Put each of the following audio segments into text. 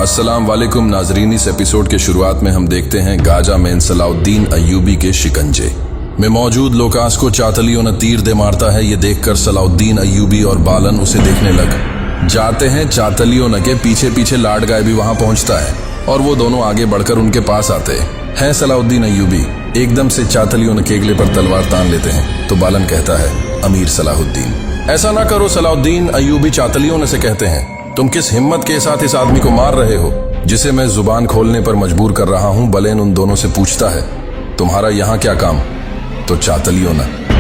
अस्सलाम वालेकुम नाजरीन। इस एपिसोड के शुरुआत में हम देखते हैं गाजा में सलाउद्दीन अय्यूबी के शिकंजे में मौजूद लोकास को चातलियों ने तीर दे मारता है। ये देखकर सलाउद्दीन अय्यूबी और बालन उसे देखने लग जाते हैं। चातलियों के पीछे पीछे लाड गाय भी वहां पहुंचता है और वो दोनों आगे बढ़कर उनके पास आते हैं। सलाउद्दीन अय्यूबी एकदम से चातलियों के गले पर तलवार तान लेते हैं तो बालन कहता है, अमीर सलाहुद्दीन ऐसा ना करो। सलाउद्दीन अय्यूबी चातलियों से कहते हैं, तुम किस हिम्मत के साथ इस आदमी को मार रहे हो जिसे मैं जुबान खोलने पर मजबूर कर रहा हूं। बलेन उन दोनों से पूछता है, तुम्हारा यहाँ क्या काम? तो चातलियों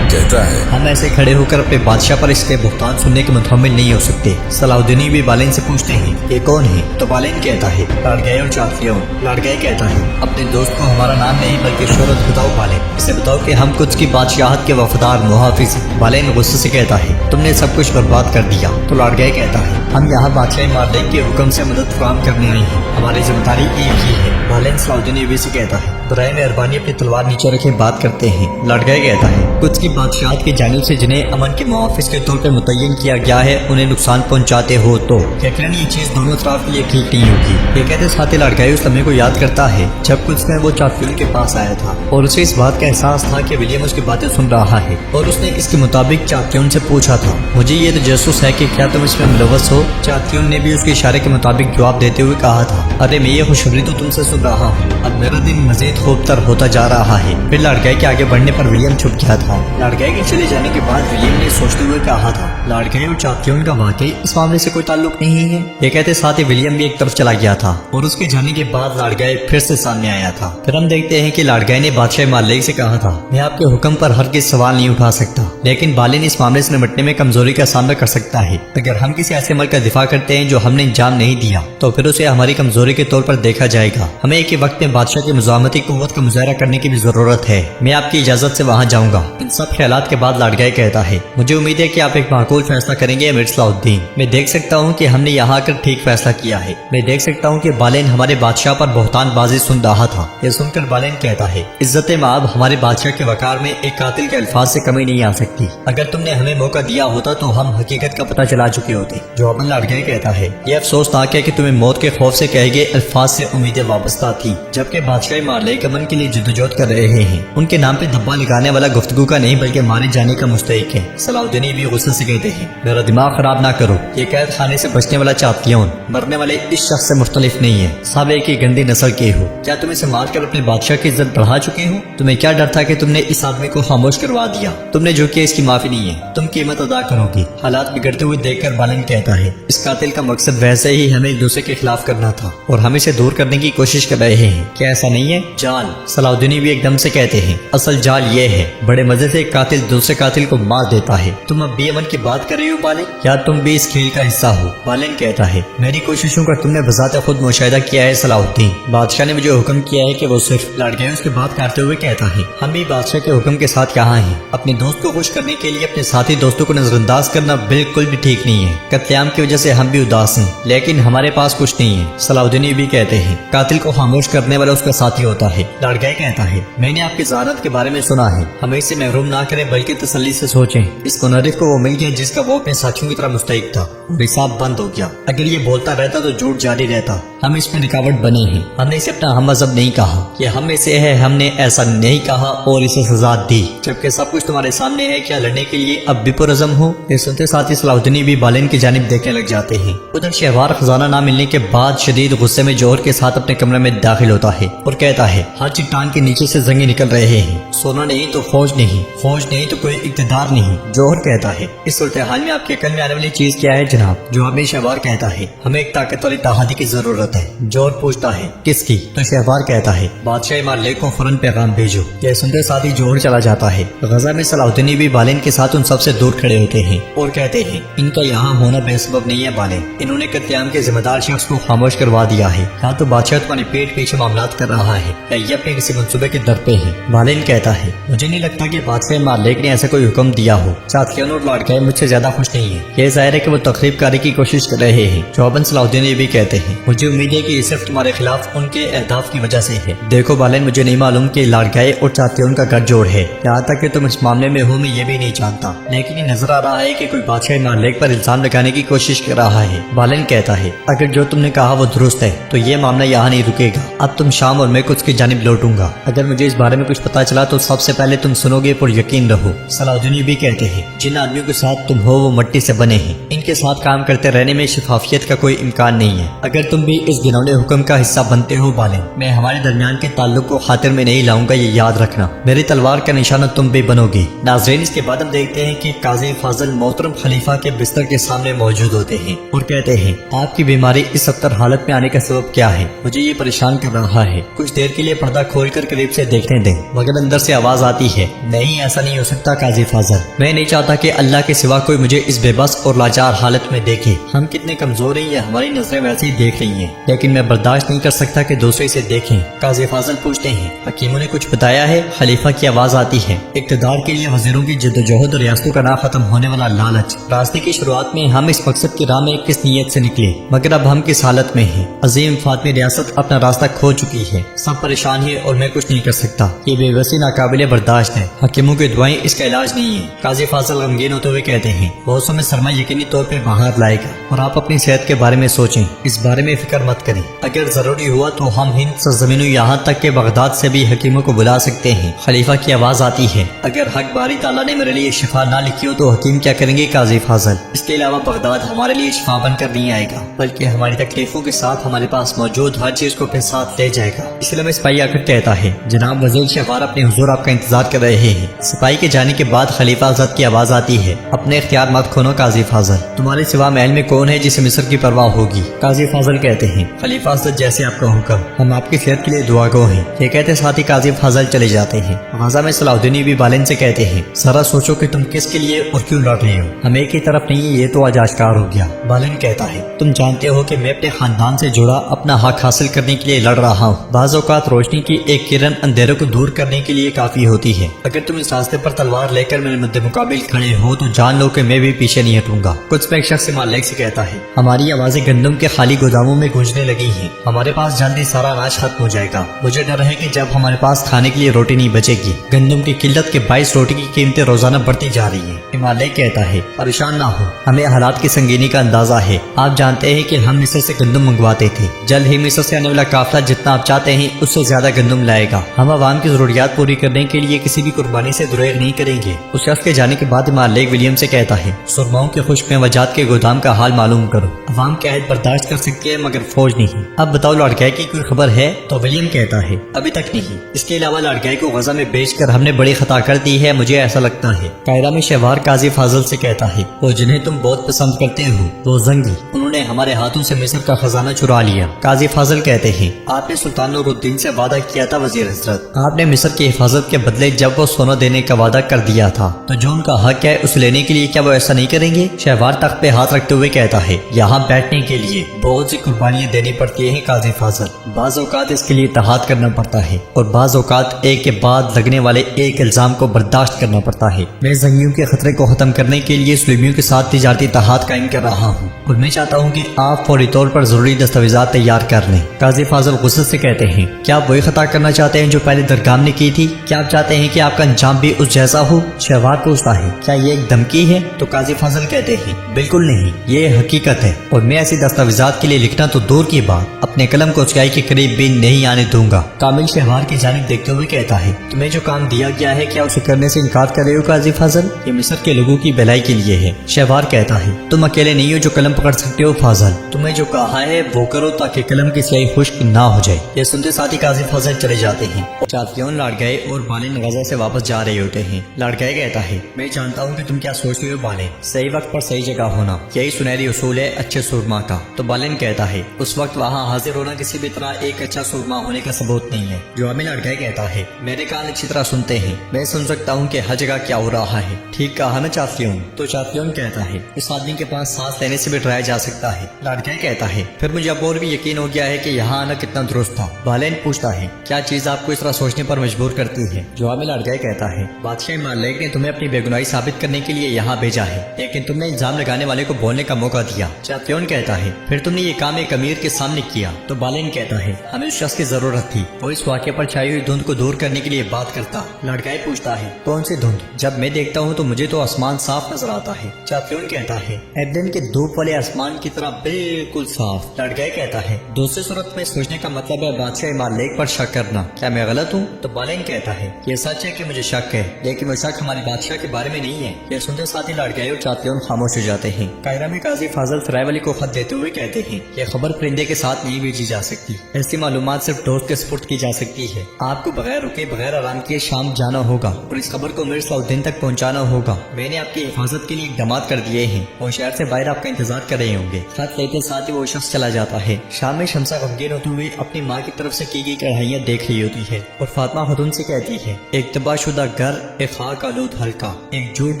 कहता है, हम ऐसे खड़े होकर अपने बादशाह पर इसके भुगतान सुनने के मुतहम्मिल नहीं हो सकते। सलाउद्दीन भी बालेन से पूछते हैं, ये कौन है? तो बालेन कहता है, लाडगाय और चातलियों। लाडगाय कहता है, अपने दोस्त को हमारा नाम नहीं बल्कि शोहरत बताओ बालेन। इसे बताओ कि हम कुछ की बादशाहत के वफादार मुहाफिज। बालेन गुस्से से कहता है, तुमने सब कुछ बर्बाद कर दिया। तो लाडगाय कहता है, हम यहाँ बादशाह मालिक के हुक्म से मदद फराहम करने आए हैं, हमारी जिम्मेदारी एक ही है। बालेन सलाउद्दीन से कहता है, बराए मेहरबानी अपनी तलवार नीचे रखे बात करते हैं। लाडगाय कहता है, कुछ की बादशाहत की जानिब से जिन्हें अमन के मुहाफिज के तौर पर मुतय्यन किया गया है उन्हें नुकसान पहुंचाते हो तो यकीनन ये चीज दोनों तरफ के लिए ठीक नहीं होगी। ये कहते साथ ही लाडगाय उस लम्हे को याद करता है जब कुछ में वो चातलियों के पास आया था और उसे इस बात का एहसास था कि विलियम उसकी बातें सुन रहा है और उसने इसके मुताबिक चातलियों से पूछा था, मुझे ये तजस्सुस है कि क्या तुम इसमें मुलव्वस हो? चातलियों ने भी उसके इशारे के मुताबिक जवाब देते हुए कहा था, अरे मैं ये खुशखबरी तो तुमसे सुन रहा हूँ, अब मेरा दिन मजीद खूबतर होता जा रहा है। फिर लाडगाय के आगे बढ़ने पर विलियम छुप गया था। लाडगाय के चले जाने के बाद विलियम ने सोचते हुए कहा था, लाडगाय और चातलियों का वाकई इस मामले से कोई ताल्लुक नहीं है। ये कहते साथ ही विलियम भी एक तरफ चला गया था और उसके जाने के बाद लाडगाय फिर से सामने आया था। फिर हम देखते हैं कि लाडगाय ने बादशाह मालिक से कहा था, मैं आपके हुक्म पर हरगिज़ सवाल नहीं उठा सकता, लेकिन बालेन इस मामले से निपटने में कमजोरी का सामना कर सकता है। अगर हम किसी ऐसे अमल का दिफा करते हैं जो हमने अंजाम नहीं दिया तो फिर उसे हमारी कमजोरी के तौर पर देखा जाएगा। हमें एक ही वक्त में बादशाह की मुज़ाहमती कुव्वत का मुजाहरा करने की भी जरूरत है। मैं आपकी इजाजत से वहाँ जाऊंगा। इन सब ख्यालात के बाद लाडगाय कहता है, मुझे उम्मीद है कि आप एक माकूल फैसला करेंगे अमीर सलाउद्दीन। मैं देख सकता हूँ कि हमने यहाँ आकर ठीक फैसला किया है। मैं देख सकता हूँ कि बालेन हमारे बादशाह पर बहतान बाजी सुन रहा था। यह सुनकर बालेन कहता है, इज्जत माब हमारे बादशाह के वकार में एक कातिल के अल्फाज से कमी नहीं आ सकती। अगर तुमने हमें मौका दिया होता तो हम हकीकत का पता चला चुके होते। जवाबन लाडगाय कहता है, ये अफसोसनाक है कि तुम्हें मौत के खौफ से कहे गए अल्फाज से उम्मीदें वाबस्ता थी, जबकि बादशाह मालिक अमन के लिए जद्दोजहद कर रहे हैं। उनके नाम पे धब्बा लगाने वाला गुफ्तगू का नहीं बल्कि मारे जाने का मुस्तहिक है। सलाउद्दीन भी गुस्से से कहते हैं, मेरा दिमाग खराब ना करो। ये कैद खाने से बचने वाला चातलियों मरने वाले इस शख्स से मुख्तलिफ नहीं है। सब एक ही गंदी नस्ल के हो। क्या तुम इसे मार कर अपने बादशाह की इज्जत बढ़ा चुके हो? तुम्हें क्या डर था कि तुमने इस आदमी को खामोश करवा दिया? तुमने जो किया इसकी माफी नहीं है, तुम कीमत अदा करोगी। हालात बिगड़ते हुए देखकर बालेन कहता है, इस कातिल का मकसद वैसे ही हमें एक दूसरे के खिलाफ करना था और हम इसे दूर करने की कोशिश कर रहे हैं। क्या ऐसा नहीं है? जाल। सलाउद्दीन भी एकदम से कहते हैं, असल जाल ये है, बड़े मजे से एक कातिल दूसरे कातिल को मार देता है। तुम अब भी अमन की बात कर रहे हो बालेन? क्या तुम भी इस खेल का हिस्सा हो? बालेन कहता है, मेरी कोशिशों का तुमने बजाते खुद मुशाहिदा किया है सलाउद्दीन। बादशाह ने मुझे हुक्म किया है कि वो सिर्फ लाडगाय उसकी बात करते हुए कहता है, हम भी बादशाह के हुक्म के साथ यहाँ हैं। अपने दोस्त को खुश करने के लिए अपने साथी दोस्तों को नजरअंदाज करना बिल्कुल भी ठीक नहीं है। कत्लेआम की वजह से हम भी उदास हैं, लेकिन हमारे पास कुछ नहीं है। सलाउद्दीन भी कहते हैं, कातिल को खामोश करने वाला उसका साथी होता है। लाडगाय कहता है, मैंने आपकी ज़हारत के बारे में सुना है, हमें इससे महरूम ना करें बल्कि तसल्ली से सोचें। इस मुनरिफ को वो मिल गया जिसका वो अपने साथियों की तरह मुस्तहिक था और हिसाब बंद हो गया। अगर ये बोलता रहता तो झूठ जारी रहता। हम इसमें रुकावट बने हैं। हमने इसे अपना हम मजहब नहीं कहा, ये हम में से है, हमने ऐसा नहीं कहा और इसे सजा दी, जबकि सब कुछ तुम्हारे सामने है। क्या लड़ने के लिए अब भी पुरअज़म हो? ये सुनते साथ ही सलाउद्दीन भी बालेन की जानिब देखने लग जाते हैं। उधर शहवार खजाना ना मिलने के बाद शदीद गुस्से में जोहर के साथ अपने कमरे में दाखिल होता है और कहता है, हर चट्टान के नीचे से जंगे निकल रहे हैं। सोना नहीं तो फौज नहीं, फौज नहीं तो कोई इक़्तिदार नहीं। जोहर कहता है, इस सूरत हाल में आपके अकल में आने वाली चीज क्या है जनाब? जवाब में शहवार कहता है, हमें एक ताकत वाली तहादी की जरूरत है। जोहर पूछता है, किसकी? तो शहवार कहता है, बादशाह मालिक को फौरन पैगाम भेजो। यह सुनते साथ ही जोहर चला जाता है। गजा में सलाउद्दीन भी बालेन के साथ उन सबसे दूर खड़े होते हैं और कहते हैं, इनका यहाँ होना बेसबब नहीं है बालेन, इन्होंने कत्लेआम के जिम्मेदार शख्स को खामोश करवा दिया है। या तो बादशाह तुम्हारे पेट पीछे मामलात कर रहा है या ये अपने किसी मंसूबे के दर पे है। बालेन कहता है, मुझे नहीं लगता कि बादशाह मालिक ने ऐसा कोई हुक्म दिया हो। चातलियों और लाडगाय मुझसे ज्यादा खुश नहीं है। ये जाहिर है कि वो तकरीब कारी की कोशिश कर रहे हैं। जवाबन सलाउद्दीन भी कहते हैं, मुझे امید ہے کہ یہ صرف تمہارے خلاف ان کے اہداف کی وجہ سے ہے۔ دیکھو بالین، مجھے نہیں معلوم کہ لاڑکائے اور چاتیون کا گھر جوڑ ہے، یہاں تک کہ تم اس معاملے میں ہو میں یہ بھی نہیں جانتا، لیکن یہ نظر آ رہا ہے کہ کوئی بادشاہ مالک پر الزام لگانے کی کوشش کر رہا ہے۔ بالین کہتا ہے اگر جو تم نے کہا وہ درست ہے تو یہ معاملہ یہاں نہیں رکے گا، اب تم شام اور میں کچھ کی جانب لوٹوں گا، اگر مجھے اس بارے میں کچھ پتا چلا تو سب سے پہلے تم سنو گے، پر یقین رہو۔ صلاح الدین بھی کہتے ہیں جن آدمیوں کے ساتھ تم ہو وہ مٹی سے بنے ہیں، ان کے ساتھ کام کرتے رہنے میں شفافیت کا کوئی امکان نہیں ہے، اگر تم بھی اس گھنونے حکم کا حصہ بنتے ہو بالین، میں ہمارے درمیان کے تعلق کو خاطر میں نہیں لاؤں گا، یہ یاد رکھنا، میری تلوار کا نشانہ تم بھی بنو گے۔ ناظرین، اس کے بعد ہم دیکھتے ہیں کہ قاضی فاضل محترم خلیفہ کے بستر کے سامنے موجود ہوتے ہیں اور کہتے ہیں آپ کی بیماری اس ابتر حالت میں آنے کا سبب کیا ہے؟ مجھے یہ پریشان کر رہا ہے، کچھ دیر کے لیے پردہ کھول کر قریب سے دیکھنے دیں، مگر اندر سے آواز آتی ہے نہیں، ایسا نہیں ہو سکتا قاضی فاضل، میں نہیں چاہتا کہ اللہ کے سوا کوئی مجھے اس بے بس اور لاچار حالت میں دیکھے، ہم کتنے کمزور ہیں یہ ہماری نظریں ویسے ہی دیکھ رہی ہیں، لیکن میں برداشت نہیں کر سکتا کہ دوسرے اسے دیکھیں۔ قاضی فاضل پوچھتے ہیں حکیموں نے کچھ بتایا ہے؟ خلیفہ کی آواز آتی ہے اقتدار کے لیے وزیروں کی جدوجہد اور ریاستوں کا نہ ختم ہونے والا لالچ، راستے کی شروعات میں ہم اس مقصد کی راہ میں کس نیت سے نکلے، مگر اب ہم کس حالت میں ہیں؟ عظیم فاطمی ریاست اپنا راستہ کھو چکی ہے، سب پریشان ہے اور میں کچھ نہیں کر سکتا، یہ بے بسی ناقابل برداشت ہے، حکیموں کی دعائیں اس کا علاج نہیں ہے۔ قاضی فاضل غمگین ہوتے ہوئے کہتے ہیں بہت میں سرما یقینی طور پر باہر لائے گا اور آپ اپنی صحت کے بارے میں سوچیں، اس بارے میں فکر مت کریں، اگر ضروری ہوا تو ہم ہند سرزمینوں یہاں تک کہ بغداد سے بھی حکیموں کو بلا سکتے ہیں۔ خلیفہ کی آواز آتی ہے اگر حق باری تعالیٰ نے میرے لیے شفا نہ لکھی ہو تو حکیم کیا کریں گے قاضی فاضل؟ اس کے علاوہ بغداد ہمارے لیے شفا بن کر نہیں آئے گا، بلکہ ہماری تکلیفوں کے ساتھ ہمارے پاس موجود ہر چیز کو اپنے ساتھ لے جائے گا۔ اس لیے میں سپاہی آ کر کہتا ہے جناب وزیر شہوار اپنے حضور آپ کا انتظار کر رہے ہیں۔ سپاہی کے جانے کے بعد خلیفہ حضرت کی آواز آتی ہے اپنے اختیار مت کھونا قاضی فاضل، تمہارے سوا محل میں کون ہے جسے مصر کی پرواہ ہوگی؟ قاضی فاضل کہتے ہیں خلیفہ حضرت جیسے آپ کا حکم، ہم آپ کی صحت کے لیے دعا گو ہیں۔ یہ کہتے ساتھ ہی قاضی فاضل چلے جاتے ہیں۔ غزہ میں صلاح الدین بھی بالین سے کہتے ہیں ذرا سوچو کہ تم کس کے لیے اور کیوں لڑ رہے ہو، ہم ایک ہی طرف نہیں، یہ تو آج آشکار ہو گیا۔ بالین کہتا ہے تم جانتے ہو کہ میں اپنے خاندان سے جڑا اپنا حق حاصل کرنے کے لیے لڑ رہا ہوں، بعض اوقات روشنی کی ایک کرن اندھیروں کو دور کرنے کے لیے کافی ہوتی ہے، اگر تم اس راستے پر تلوار لے کر میرے مد مقابل کھڑے ہو تو جان لو کہ میں بھی پیچھے نہیں ہٹوں گا۔ کچھ میں ایک شخص مالک سے کہتا ہے ہماری آوازیں گندم کے خالی گوداموں میں گونجنے لگی ہیں، ہمارے پاس جلدی سارا اناج ختم ہو جائے گا، مجھے ڈر ہے کہ جب ہمارے پاس کھانے کے لیے روٹی نہیں بچے گی، گندم کی قلت کے باعث روٹی کی قیمتیں روزانہ بڑھتی جا رہی ہیں۔ مالک کہتا ہے پریشان نہ ہو، ہمیں حالات کی سنگینی کا اندازہ ہے، آپ جانتے ہیں کہ ہم مصر سے گندم منگواتے تھے، جلد ہی مصر سے آنے والا قافلہ جتنا آپ چاہتے ہیں اس سے زیادہ گندم لائے گا، ہم عوام کی ضروریات پوری کرنے کے لیے کسی بھی قربانی سے دریغ نہیں کریں گے۔ اس شخص کے جانے کے بعد مالک ولیم سے کہتا ہے سرماؤں کے خشک میں وجات کے گودام کا حال معلوم کرو، عوام کی عہد برداشت کر سکتی ہے مگر فوج نہیں، اب بتاؤ لڑکے کی کوئی خبر ہے؟ تو ولیم کہتا ہے ابھی تک نہیں، اس کے علاوہ لڑکے کو غزہ میں بیچ کر ہم نے بڑی خطا کر دی ہے، مجھے ایسا لگتا ہے۔ قاہرہ میں شہوار قاضی فاضل سے کہتا ہے وہ جنہیں تم بہت پسند کرتے ہو وہ زنگی، انہوں نے ہمارے ہاتھوں سے مصر کا خزانہ چرا لیا۔ قاضی فاضل کہتے ہیں آپ نے سلطان نور الدین سے وعدہ کیا تھا وزیر حضرت، آپ نے مصر کی حفاظت کے بدلے جب وہ سونا دینے کا وعدہ کر دیا تھا تو جو ان کا حق ہے اس لینے کے لیے کیا وہ ایسا نہیں کریں گے؟ شہوار تخت پہ ہاتھ رکھتے ہوئے کہتا ہے یہاں بیٹھنے کے لیے بہت سی قربانیاں دینی پڑتی ہیں قاضی فاضل، بعض اوقات اس کے لیے اتحاد کرنا پڑتا ہے اور بعض اوقات ایک کے بعد لگنے والے ایک الزام کو برداشت کرنا پڑتا ہے۔ میں زنگیوں کے خطرے کو ختم کرنے کے لیے سلیمیوں کے ساتھ تجارتی اتحاد قائم کر رہا ہوں اور میں چاہتا ہوں کہ آپ فوری طور پر ضروری دستاویزات تیار کر لیں۔ قاضی فاضل غصے سے کہتے ہیں کیا آپ وہی خطا کرنا چاہتے ہیں جو پہلے درگام نے کی تھی؟ کیا آپ چاہتے ہیں کہ آپ کا انجام بھی اس جیسا ہو؟ شہوار پوچھتا ہے کیا یہ ایک دھمکی ہے؟ تو قاضی فاضل کہتے ہیں بالکل نہیں، یہ حقیقت ہے اور میں ایسی دستاویزات کے لیے لکھنا تو دور کی بات اپنے قلم کو اونچائی کے قریب بھی نہیں آنے دوں گا۔ کامل شہوار کی جانب دیکھتے ہوئے کہتا ہے تمہیں جو کام دیا گیا ہے کیا اسے کرنے سے انکار کر رہے ہو قاضی فاضل؟ یہ مصر کے لوگوں کی بھلائی کے لیے ہے۔ شہوار کہتا ہے تم اکیلے نہیں ہو جو قلم پکڑ سکتے ہو فاضل، تمہیں جو کہا ہے وہ کرو تاکہ قلم کی سیاہی خشک نہ ہو جائے۔ یہ سنتے ساتھ ہی قاضی فاضل چلے جاتے ہیں۔ چاتیون لاڑکائے اور بالین غزہ سے واپس جا رہے ہوتے ہیں۔ لاڑکائے کہتا ہے میں جانتا ہوں کہ تم کیا سوچتے ہو بالین، صحیح وقت پر صحیح جگہ ہونا یہی سنہری اصول ہے اچھے سورما کا۔ تو بالین کہتا ہے اس وقت وہاں حاضر ہونا کسی بھی طرح ایک اچھا سورما ہونے کا ثبوت نہیں ہے۔ جواب میں لاڑکائے کہتا ہے میرے کان اچھی طرح سنتے ہیں، میں سن سکتا ہوں کہ ہر جگہ کیا ہو رہا ہے، ٹھیک کہا نا چاتیون؟ تو چاتیون کہتا ہے اس آدمی کے پاس سانس لینے سے بھی ڈرایا جا سکتا ہے۔ لاڑکائے کہتا ہے پھر مجھے اب اور بھی یقین ہو گیا ہے کہ یہاں آنا کتنا درست تھا۔ بالین پوچھتا ہے کیا چیز آپ کو اس طرح سوچنے پر مجبور کرتی ہے؟ جواب میں لاڑکائے کہتا ہے بادشاہ مالک نے تمہیں اپنی بے گناہی ثابت کرنے کے لیے یہاں بھیجا ہے، لیکن تم نے الزام لگانے والے کو بولنے کا موقع دیا۔ چاتیون کہتا ہے پھر تم نے یہ کام ایک امیر امیر کے سامنے کیا تو بالین کہتا ہے ہمیں اس شخص کی ضرورت تھی، وہ اس واقعے پر چھائی ہوئی دھند کو دور کرنے کے لیے بات کرتا۔ لڑکائی پوچھتا ہے کون سی دھند؟ جب میں دیکھتا ہوں تو مجھے تو آسمان صاف نظر آتا ہے۔ چاپلون کہتا ہے ایڈن کے دھوپ والے آسمان کی طرح بالکل صاف۔ لڑکائی کہتا ہے دوسری صورت میں سوچنے کا مطلب ہے بادشاہ مالک پر شک کرنا، کیا میں غلط ہوں؟ تو بالین کہتا ہے یہ سچ ہے کہ مجھے شک ہے، لیکن وہ شک ہمارے بادشاہ کے بارے میں نہیں ہے۔ یہ سنتے ساتھ ہی لڑکائی اور چاپلون خاموش ہو جاتے ہیں۔ قاہرہ میں قاضی فاضل سرائے والی کو خط دیتے ہوئے کہتے ہیں یہ خبر پرندے کے ساتھ نہیں بھیجی جا سکتی، ایسی معلومات صرف دوست کے سپرد کی جا سکتی ہے۔ آپ کو بغیر رکے بغیر آرام کیے شام جانا ہوگا اور اس خبر کو امیر صلاح الدین تک پہنچانا ہوگا۔ میں نے آپ کی حفاظت کے لیے اقدامات کر دیے ہیں، وہ شہر سے باہر آپ کا انتظار کر رہے ہوں گے۔ خط لیتے ساتھ ہی وہ شخص چلا جاتا ہے۔ شام میں شمسہ غمگین ہوتے ہوئے اپنی ماں کی طرف سے کی گئی کڑھائیاں دیکھ رہی ہوتی ہے اور فاطمہ خاتون سے کہتی ہے ایک تباہ شدہ گھر، ایک خاک آلود ہلکا، ایک جھوٹ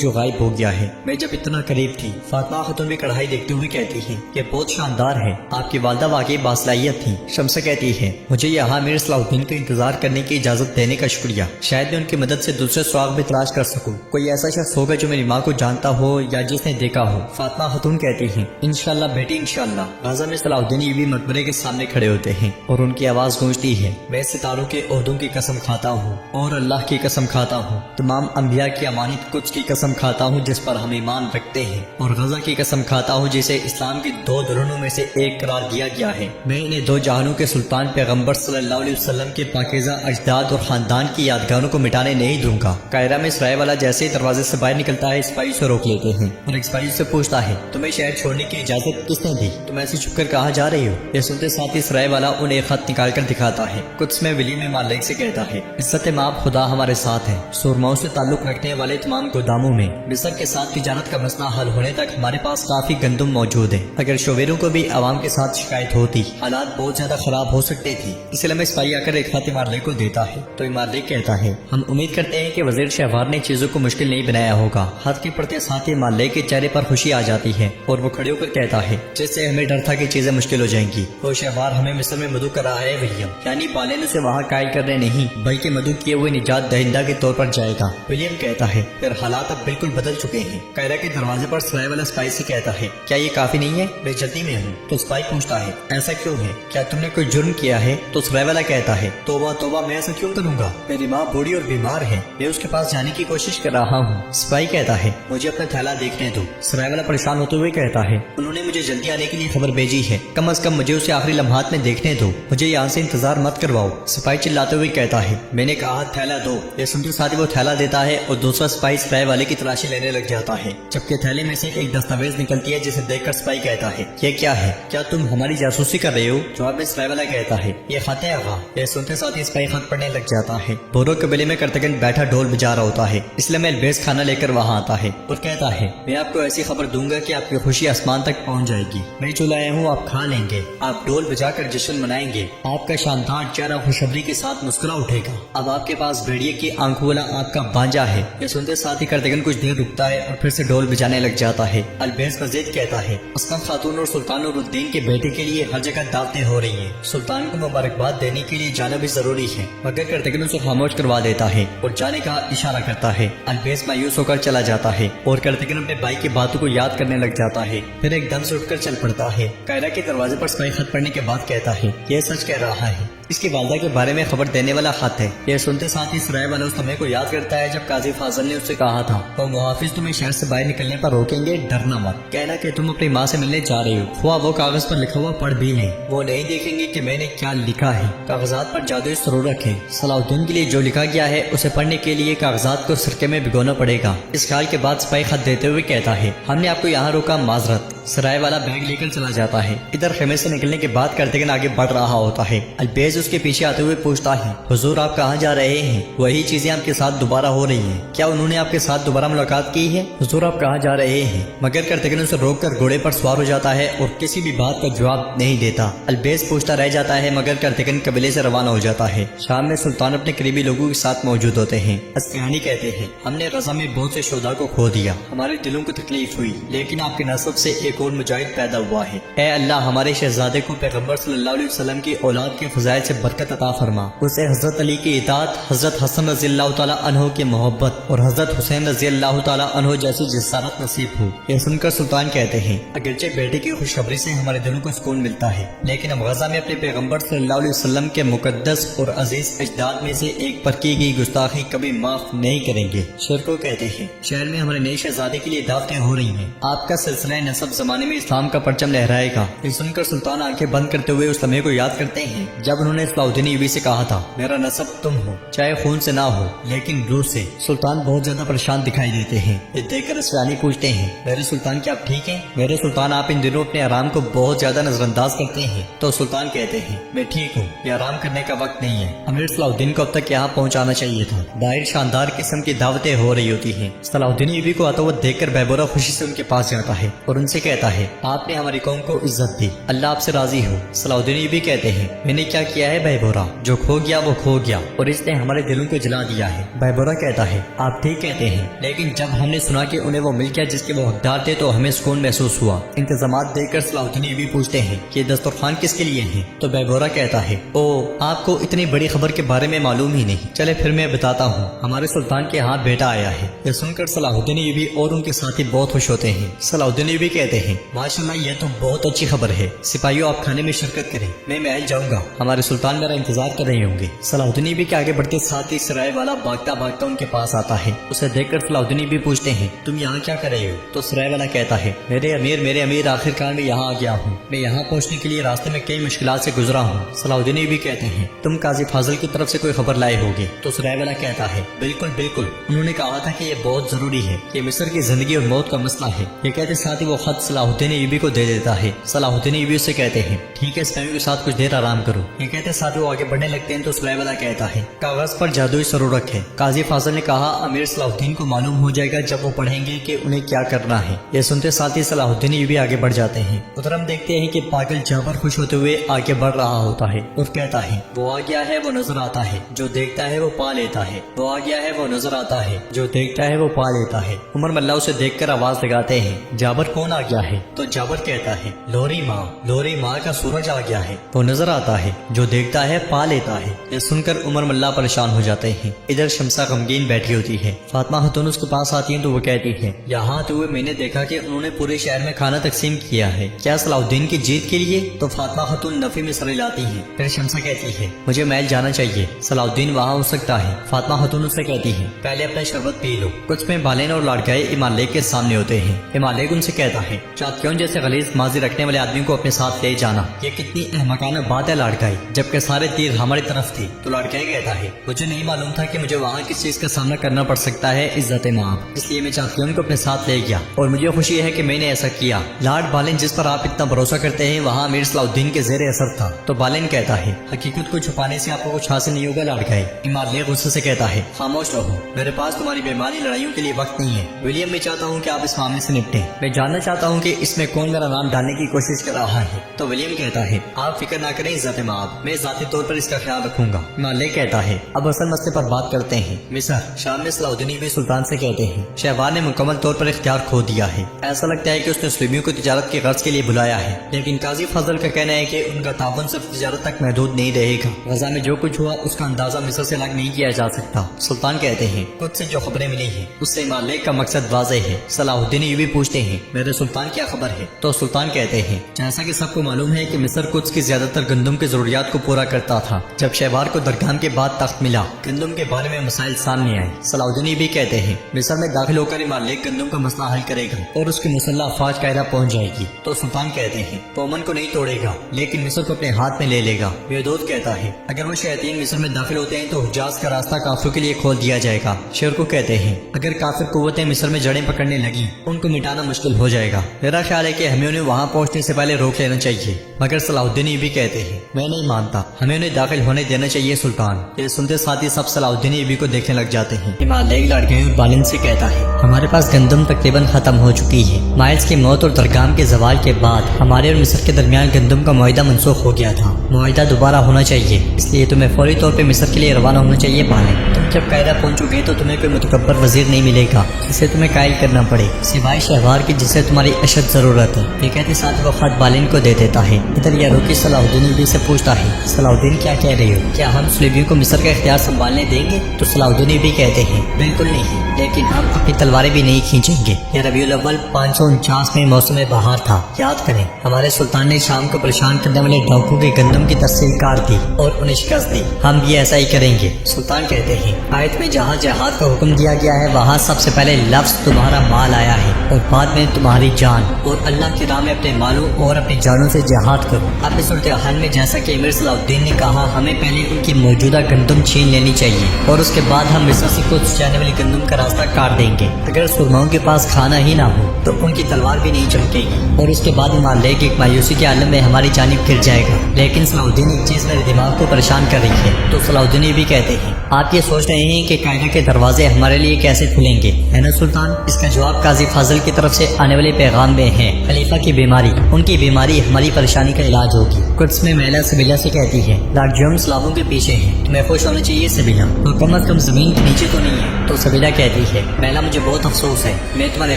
جو غائب ہو گیا ہے۔ میں جب اتنا قریب تھی، فاطمہ خاتون بھی کڑھائی دیکھتے ہوئے کہتی ہے یہ بہت شاندار ہے، آپ کی والدہ واقعی باصلاحیت تھی۔ شمسہ کہتی ہے مجھے یہاں امیر صلاح الدین کا انتظار کرنے کی اجازت دینے کا شکریہ، شاید میں ان کی مدد سے دوسرے سراغ بھی تلاش کر سکوں، کوئی ایسا شخص ہوگا جو میری ماں کو جانتا ہو یا جس نے دیکھا ہو۔ فاطمہ خاتون کہتی ہیں انشاءاللہ بیٹی انشاءاللہ۔ غازہ میں صلاح الدین یہ بھی مقبرے کے سامنے کھڑے ہوتے ہیں اور ان کی آواز گونجتی ہے میں ستاروں کے عہدوں کی قسم کھاتا ہوں اور اللہ کی قسم کھاتا ہوں، تمام انبیاء کی امانت قدس کی قسم کھاتا ہوں جس پر ہم ایمان رکھتے ہیں، اور غزہ کی قسم کھاتا ہوں جسے اسلام کی دو دھرنوں میں سے ایک قرار دیا گیا ہے۔ میں انہیں دو جہانوں کے سلطان پیغمبر صلی اللہ علیہ وسلم کے پاکیزہ اجداد اور خاندان کی یادگاروں کو مٹانے نہیں دوں گا۔ قاہرہ میں سرائے والا جیسے ہی دروازے سے باہر نکلتا ہے سپاہی سے روک لیتے ہیں اور ایک سپاہی سے پوچھتا ہے تمہیں شہر چھوڑنے کی اجازت کس نے دی؟ تم ایسے چھپ کر کہاں جا رہی ہو؟ یہ سنتے ساتھ ہی سرائے والا انہیں ایک خط نکال کر دکھاتا ہے۔ قدس میں ولیم مالک سے کہتا ہے عزت مآب خدا ہمارے ساتھ ہے، سرماؤں سے تعلق رکھنے والے تمام گوداموں میں مصر کے ساتھ تجارت کا مسئلہ حل ہونے تک ہمارے پاس کافی گندم موجود ہے۔ اگر شویروں کو بھی عوام کے ساتھ شکایت ہوتی حالات بہت زیادہ خراب ہو سکتے تھی۔ اس لیے میں سپاہی آ کر ایک خط مالک کو دیتا ہے تو مالک کہتا ہے ہم امید کرتے ہیں کہ وزیر شہوار نے چیزوں کو مشکل نہیں بنایا ہوگا۔ خط کے پڑھتے ساتھ ہی مالک کے چہرے پر خوشی آ جاتی ہے اور وہ کھڑے ہو کر کہتا ہے جس سے ہمیں ڈر تھا کہ چیزیں مشکل ہو جائیں گی، وہ شہوار ہمیں مصر میں مدعو کر رہا ہے ولیم، یعنی بالین اسے وہاں قائل کرنے نہیں بلکہ مدعو کیے ہوئے نجات دہندہ کے طور پر جائے گا۔ ولیم کہتا ہے پھر حالات اب بالکل بدل چکے ہیں۔ قاہرہ کے دروازے پر سرائے والا سپاہی سے کہتا ہے کیا یہ کافی نہیں ہے؟ میں جلدی میں ہوں۔ تو سپاہی پوچھتا ہے ایسا کیوں ہے؟ کیا تم نے کوئی جرم کیا ہے؟ تو سرائے والا کہتا ہے توبہ توبہ، میں ایسا کیوں کروں گا؟ میری ماں بوڑھی اور بیمار ہے، میں اس کے پاس جانے کی کوشش کر رہا ہوں۔ سپاہی کہتا ہے مجھے اپنا تھیلا دیکھنے دو۔ سرائے والا پریشان ہوتے ہوئے کہتا ہے انہوں نے مجھے جلدی آنے کے لیے خبر بھیجی ہے، کم از کم مجھے اسے آخری لمحات میں دیکھنے دو، مجھے یہاں سے انتظار مت کرواؤ۔ سپاہی چلاتے ہوئے کہتا ہے میں نے کہا تھیلا دو۔ یہ سنتے ساتھ ہی وہ تھیلا دیتا ہے اور دوسرا سپاہی سرائے والے کی تلاشی لینے لگ جاتا ہے، جبکہ تھیلے میں سے ایک دستاویز نکلتی ہے جسے دیکھ کر سپاہی کہتا ہے یہ کیا ہے؟ کیا تم ہماری جاسوسی کر رہے ہو؟ جواب میں سرائے والا کہتا ہے یہ خط ہے آغا۔ یہ سنتے ساتھ ہی سپاہی خط پڑھنے لگ جاتا ہے۔ بورو قبیلے میں کرتگن بیٹھا ڈھول بجا رہا ہوتا ہے، اس لیے میں البیز کھانا لے کر وہاں آتا ہے اور کہتا ہے میں آپ کو ایسی خبر دوں گا کہ آپ کی خوشی آسمان تک پہنچ جائے گی۔ میں جو لایا ہوں آپ کھا لیں گے، آپ ڈھول بجا کر جشن منائیں گے، آپ کا شاندار چہرہ خوشخبری کے ساتھ مسکرا اٹھے گا۔ اب آپ کے پاس بھیڑیے کی آنکھوں والا آپ کا بانجا ہے۔ یہ سنتے ساتھ ہی کرتگن کچھ دیر رکتا ہے اور پھر سے ڈھول بجانے لگ جاتا ہے۔ البیز مزید کہتا ہے اسکن خاتون اور سلطان نور الدین کے بیٹے کے لیے ہر جگہ دعوتیں ہو رہی ہیں، سلطان کو مبارکباد دینے کے لیے جانا بھی ضروری ہے، مگر کرتگن اسے خاموش کروا دیتا ہے اور جانے کا اشارہ کرتا ہے۔ البیز مایوس ہو کر چلا جاتا ہے اور کرتگن اپنے بھائی کی باتوں کو یاد کرنے لگ جاتا ہے، پھر ایک دم سے اٹھ کر چل پڑتا ہے۔ قاہرہ کے دروازے پر سپاہی خط پڑھنے کے بعد کہتا ہے یہ سچ کہہ رہا ہے، اس کی والدہ کے بارے میں خبر دینے والا خط ہے۔ یہ سنتے ساتھ ہی سرائے والا اس سمے کو یاد کرتا ہے جب قاضی فاضل نے اس سے کہا تھا وہ محافظ تمہیں شہر سے باہر نکلنے پر روکیں گے، ڈرنا مت، کہنا کہ تم اپنی ماں سے ملنے جا رہے ہو، خواہ وہ کاغذ پر لکھا ہوا پڑھ بھی لیں، وہ نہیں دیکھیں گے کہ میں نے کیا لکھا ہے۔ کاغذات پر جادوئی سرور رکھیں، صلاح الدین کے لیے جو لکھا گیا ہے اسے پڑھنے کے لیے کاغذات کو سرکے میں بھگونا پڑے گا۔ اس خیال کے بعد سپاہی خط دیتے ہوئے کہتا ہے ہم نے آپ کو یہاں روکا، معذرت۔ سرائے والا بیگ لے کر چلا جاتا ہے۔ ادھر خیمے سے نکلنے کے بعد کرتگن آگے بڑھ رہا ہوتا ہے۔ البیز اس کے پیچھے آتے ہوئے پوچھتا ہے حضور آپ کہاں جا رہے ہیں؟ وہی چیزیں آپ کے ساتھ دوبارہ ہو رہی ہیں، کیا انہوں نے آپ کے ساتھ دوبارہ ملاقات کی ہے؟ حضور آپ کہاں جا رہے ہیں؟ مگر کرتگن اسے روک کر گھوڑے پر سوار ہو جاتا ہے اور کسی بھی بات کا جواب نہیں دیتا۔ البیز پوچھتا رہ جاتا ہے مگر کرتگن قبیلے سے روانہ ہو جاتا ہے۔ شام میں سلطان اپنے قریبی لوگوں کے ساتھ موجود ہوتے ہیں۔ اسفہانی کہتے ہیں ہم نے غزہ میں بہت سے شہداء کو کھو دیا، ہمارے دلوں کو تکلیف ہوئی، لیکن آپ کے نسب سے ایک ایک اور مجاہد پیدا ہوا ہے۔ اے اللہ ہمارے شہزادے کو پیغمبر صلی اللہ علیہ وسلم کی اولاد کے فضائل سے برکت عطا فرما، اسے حضرت علی کی اطاعت، حضرت حسن رضی اللہ تعالیٰ عنہ کی محبت اور حضرت حسین رضی اللہ تعالیٰ عنہ جیسی جسارت نصیب ہو۔ یہ سن کر سلطان کہتے ہیں اگرچہ بیٹے کی خوشخبری سے ہمارے دلوں کو سکون ملتا ہے، لیکن ہم غزہ میں اپنے پیغمبر صلی اللہ علیہ وسلم کے مقدس اور عزیز اجداد میں سے ایک پر کی گئی گستاخی کبھی معاف نہیں کریں گے۔ شیر کو کہتے ہیں شہر میں ہمارے نئے شہزادے کے لیے دعوتیں ہو رہی ہیں، آپ کا سلسلہ نسب زمانے میں اسلام کا پرچم لہرائے گا۔ یہ سن کر سلطان آنکھیں بند کرتے ہوئے اس لمحے کو یاد کرتے ہیں جب انہوں نے صلاح الدین ایوبی سے کہا تھا میرا نسب تم ہو، چاہے خون سے نہ ہو لیکن روح سے۔ سلطان بہت زیادہ پریشان دکھائی دیتے ہیں۔ یہ دیکھ کر اسفیانی پوچھتے ہیں میرے سلطان کیا آپ ٹھیک ہیں؟ میرے سلطان آپ ان دنوں اپنے آرام کو بہت زیادہ نظر انداز کرتے ہیں۔ تو سلطان کہتے ہیں میں ٹھیک ہوں، یہ آرام کرنے کا وقت نہیں ہے، امیر صلاح الدین کو اب تک یہاں پہنچانا چاہیے تھا۔ باہر شاندار قسم کی دعوتیں ہو رہی ہوتی ہیں۔ صلاح الدین ایوبی کو آتا ہوا دیکھ کر بہبورہ خوشی سے ان کے پاس جاتا ہے اور ان سے کہتا ہے آپ نے ہماری قوم کو عزت دی، اللہ آپ سے راضی ہو۔ صلاح الدین ایوبی کہتے ہیں میں نے کیا کیا ہے بہبورہ، جو کھو گیا وہ کھو گیا اور اس نے ہمارے دلوں کو جلا دیا ہے۔ بہبورہ کہتا ہے آپ ٹھیک کہتے ہیں، لیکن جب ہم نے سنا کہ انہیں وہ مل گیا جس کے وہ حقدار تھے تو ہمیں سکون محسوس ہوا۔ انتظامات دیکھ کر صلاح الدین ایوبی پوچھتے ہیں کہ دسترخوان کس کے لیے ہیں؟ تو بہبورہ کہتا ہے او آپ کو اتنی بڑی خبر کے بارے میں معلوم ہی نہیں، چلے پھر میں بتاتا ہوں، ہمارے سلطان کے ہاں بیٹا آیا ہے۔ یہ سن کر صلاح الدین ایوبی اور ان کے ساتھی بہت خوش ہوتے ہیں۔ صلاح الدین ایوبی کہتے ہیں ماشاءاللہ یہ تو بہت اچھی خبر ہے، سپاہیوں آپ کھانے میں شرکت کریں، میں محل جاؤں گا، ہمارے سلطان میرا انتظار کر رہے ہوں گے۔ صلاح الدین ایوبی کے آگے بڑھتے ساتھ ہی سرائے والا بھاگتا بھاگتا ان کے پاس آتا ہے۔ اسے دیکھ کر صلاح الدین ایوبی پوچھتے ہیں تم یہاں کیا کر رہے ہو؟ تو سرائے والا کہتا ہے میرے امیر آخرکار میں یہاں آ گیا ہوں، میں یہاں پہنچنے کے لیے راستے میں کئی مشکلات سے گزرا ہوں۔ صلاح الدین ایوبی کہتے ہیں تم قاضی فاضل کی طرف سے کوئی خبر لائے ہوگے؟ تو سرائے والا کہتا ہے بالکل، انہوں نے کہا تھا کہ یہ بہت ضروری ہے، یہ مصر کی زندگی اور موت کا مسئلہ ہے۔ یہ کہتے ساتھ ہی وہ خط صلاح الدین ایوبی کو دے دیتا ہے۔ صلاح الدین ایوبی سے کہتے ہیں ٹھیک ہے سپاہیوں کے ساتھ کچھ دیر آرام کرو۔ یہ کہتے ساتھ ہی وہ آگے بڑھنے لگتے ہیں تو سرائے والا کہتا ہے کاغذ پر جادوئی سرورق ہے، قاضی فاضل نے کہا امیر صلاح الدین کو معلوم ہو جائے گا جب وہ پڑھیں گے کہ انہیں کیا کرنا ہے۔ یہ سنتے ساتھ ہی صلاح الدین ایوبی آگے بڑھ جاتے ہیں۔ ادھر ہم دیکھتے ہیں کہ پاگل جابر خوش ہوتے ہوئے آگے بڑھ رہا ہوتا ہے اور کہتا ہے وہ آ گیا ہے وہ نظر آتا ہے، جو دیکھتا ہے وہ پا لیتا ہے، وہ آ گیا ہے وہ نظر آتا ہے، جو دیکھتا ہے وہ پا لیتا ہے۔ عمر ملا اسے دیکھ کر آواز لگاتے ہیں جابر کون آ گیا ہے؟ تو جابر کہتا ہے لوری ماں کا سورج آ گیا ہے، وہ نظر آتا ہے، جو دیکھتا ہے پا لیتا ہے۔ یہ سن کر عمر ملا پریشان ہو جاتے ہیں۔ ادھر شمسہ غمگین بیٹھی ہوتی ہے، فاطمہ خاتون اس کے پاس آتی ہیں تو وہ کہتی ہے یہاں آتے ہوئے میں نے دیکھا کہ انہوں نے پورے شہر میں کھانا تقسیم کیا ہے، کیا صلاح الدین کی جیت کے لیے؟ تو فاطمہ خاتون نفی میں سر ہلاتی ہیں۔ پھر شمسہ کہتی ہے مجھے محل جانا چاہیے، صلاح الدین وہاں ہو سکتا ہے۔ فاطمہ خاتون اس سے کہتی ہے پہلے اپنا شربت پی لو۔ کچھ میں بالین اور لاڑکائے امام لیگ کے سامنے ہوتے ہیں۔ امام لیگ ان سے کہتا ہے چاتکیون جیسے غلیظ ماضی رکھنے والے آدمی کو اپنے ساتھ لے جانا یہ کتنی احمقانہ بات ہے لاڑکائی، جبکہ سارے تیر ہماری طرف تھی۔ تو لاڑکائی کہتا ہے مجھے نہیں معلوم تھا کہ مجھے وہاں کس چیز کا سامنا کرنا پڑ سکتا ہے عزت مآب، اس لیے میں چاتکیون کو اپنے ساتھ لے گیا اور مجھے خوشی ہے کہ میں نے ایسا کیا۔ لاڈ بالین جس پر آپ اتنا بھروسہ کرتے ہیں وہاں امیر صلاح الدین کے زیر اثر تھا۔ تو بالین کہتا ہے حقیقت کو چھپانے سے آپ کو کچھ حاصل نہیں ہوگا لاڑکائی۔ امام لیگ غصے سے کہتا ہے خاموش رہو، میرے پاس تمہاری بیمانی لڑائیوں کے لیے وقت نہیں ہے۔ ولیم میں چاہتا ہوں کہ آپ اس معاملے سے نپٹیں، میں جاننا چاہتا ہوں کہ اس میں کون میرا نام ڈالنے کی کوشش کر رہا ہے۔ تو ولیم کہتا ہے آپ فکر نہ کریں عزت مآب، میں ذاتی طور پر اس کا خیال رکھوں گا۔ امام لیگ کہتا ہے اب اصل مسئلے پر بات کرتے ہیں۔ مصر شام میں صلاح الدین ایوبی سلطان سے کہتے ہیں شہوار نے مکمل طور پر اختیار کھو دیا ہے، ایسا لگتا ہے کہ اس نے سلیمیوں کو تجارت کے غرض کے لیے بلایا ہے، لیکن قاضی فضل کا کہنا ہے کہ ان کا تعاون صرف تجارت تک محدود نہیں رہے گا، غزہ میں جو کچھ ہوا اس کا اندازہ مصر سے الگ نہیں کیا جا سکتا۔ سلطان کہتے ہیں خود سے جو خبریں ملی ہیں اس سے امام لیگ کا مقصد واضح ہے۔ صلاح الدین ایوبی پوچھتے ہیں میرے سلطان کیا خبر ہے؟ تو سلطان کہتے ہیں جیسا کہ سب کو معلوم ہے کہ مصر قدس کی زیادہ تر گندم کی ضروریات کو پورا کرتا تھا، جب شہوار کو درگام کے بعد تخت ملا گندم کے بارے میں مسائل سامنے آئے۔ صلاح الدین ایوبی کہتے ہیں مصر میں داخل ہو کر امام لیگ گندم کا مسئلہ حل کرے گا اور اس کی مسلح افواج قاہرہ پہنچ جائے گی۔ تو سلطان کہتے ہیں وہ امن کو نہیں توڑے گا لیکن مصر کو اپنے ہاتھ میں لے لے گا۔ میدود کہتا ہے اگر وہ شیاطین مصر میں داخل ہوتے ہیں تو حجاز کا راستہ کافروں کے لیے کھول دیا جائے گا۔ شیر کو کہتے ہیں اگر کافر قوتیں مصر میں جڑیں پکڑنے لگی ان کو مٹانا مشکل ہو جائے گا، میرا خیال ہے کہ ہمیں انہیں وہاں پہنچنے سے پہلے روک لینا چاہیے۔ मगर सलाउद्दीन यूबी कहते हैं मैं नहीं मानता, हमें उन्हें दाखिल होने देना चाहिए सुल्तान। ये सुनते साथ ही सब सलाउद्दीन यूबी को देखने लग जाते हैं। इमाम लड़के और बालिन से कहता है हमारे पास गंदम तकरीबन खत्म हो चुकी है। माइल्स की मौत और दरगाम के जवाल के बाद हमारे और मिस्र के दरमियान गंदम का मुआहिदा मनसूख हो गया था। मुआहिदा दोबारा होना चाहिए, इसलिए तुम्हें फौरी तौर पे मिस्र के लिए रवाना होना चाहिए बालिन। तुम जब कायदा पहुंचोगे तो तुम्हें कोई मुतकब्बर वजीर नहीं मिलेगा जिसे तुम्हें कायल करना पड़े, सिवाय शहवार की जिसे तुम्हारी अशद जरूरत है। ये कहते साथ वो खत बालिन को दे देता है। इधर यारोकी सलाउद्दीन यूबी से पूछता है सलाउद्दीन क्या कह रहे हो, क्या हम सुलेबियों को मिस्र का इख्तियार संभालने देंगे? तो सलाउद्दीन यूबी कहते हैं बिल्कुल नहीं, लेकिन हम अपनी तलवारें भी नहीं खींचेंगे। ये रबीउल अव्वल 549 में मौसम बहार था। याद करें हमारे सुल्तान ने शाम को परेशान करने वाले डाकू के गंदम की तफसील कार दी और उन्हें शिकस्त दी। हम भी ऐसा ही करेंगे। सुल्तान कहते हैं आयत में जहाँ जिहाद का हुक्म दिया गया है वहाँ सबसे पहले लफ्ज तुम्हारा माल आया है और बाद में तुम्हारी जान, और अल्लाह की राह में अपने मालों और अपनी जानों से जिहाद करो। अब इस सूरत हाल में जैसा कि अमीर सलाउद्दीन ने कहा हमें पहले उनकी मौजूदा गंदम छीन लेनी चाहिए और उसके बाद हम मिस्र से कुछ जाने वाली गंदम का रास्ता काट देंगे। अगर सुरमाओं के पास खाना ही ना हो तो उनकी तलवार भी नहीं चमकेगी और उसके बाद इमाम लेक एक मायूसी के आलम में हमारी जानिब गिर जाएगा। लेकिन सलाउद्दीन एक चीज मेरे दिमाग को परेशान कर रही है। तो सलाउद्दीन ये भी कहते हैं आप ये सोच रहे हैं कि कायदा के दरवाजे हमारे लिए कैसे खुलेंगे, है ना सुल्तान? इसका जवाब काजी फाजिल की तरफ से आने वाले पैगाम में है। खलीफा की बीमारी, उनकी बीमारी हमारी परेशानी का इलाज होगी। कुछ में महिला सबीला से कहती है लार्जियम सलाबों के पीछे है, तुम्हें खुश होना चाहिए सबीला, तो कम अज कम जमीन के नीचे तो नहीं है। तो सबीला कहती है महिला मुझे बहुत अफसोस है, मैं तुम्हारे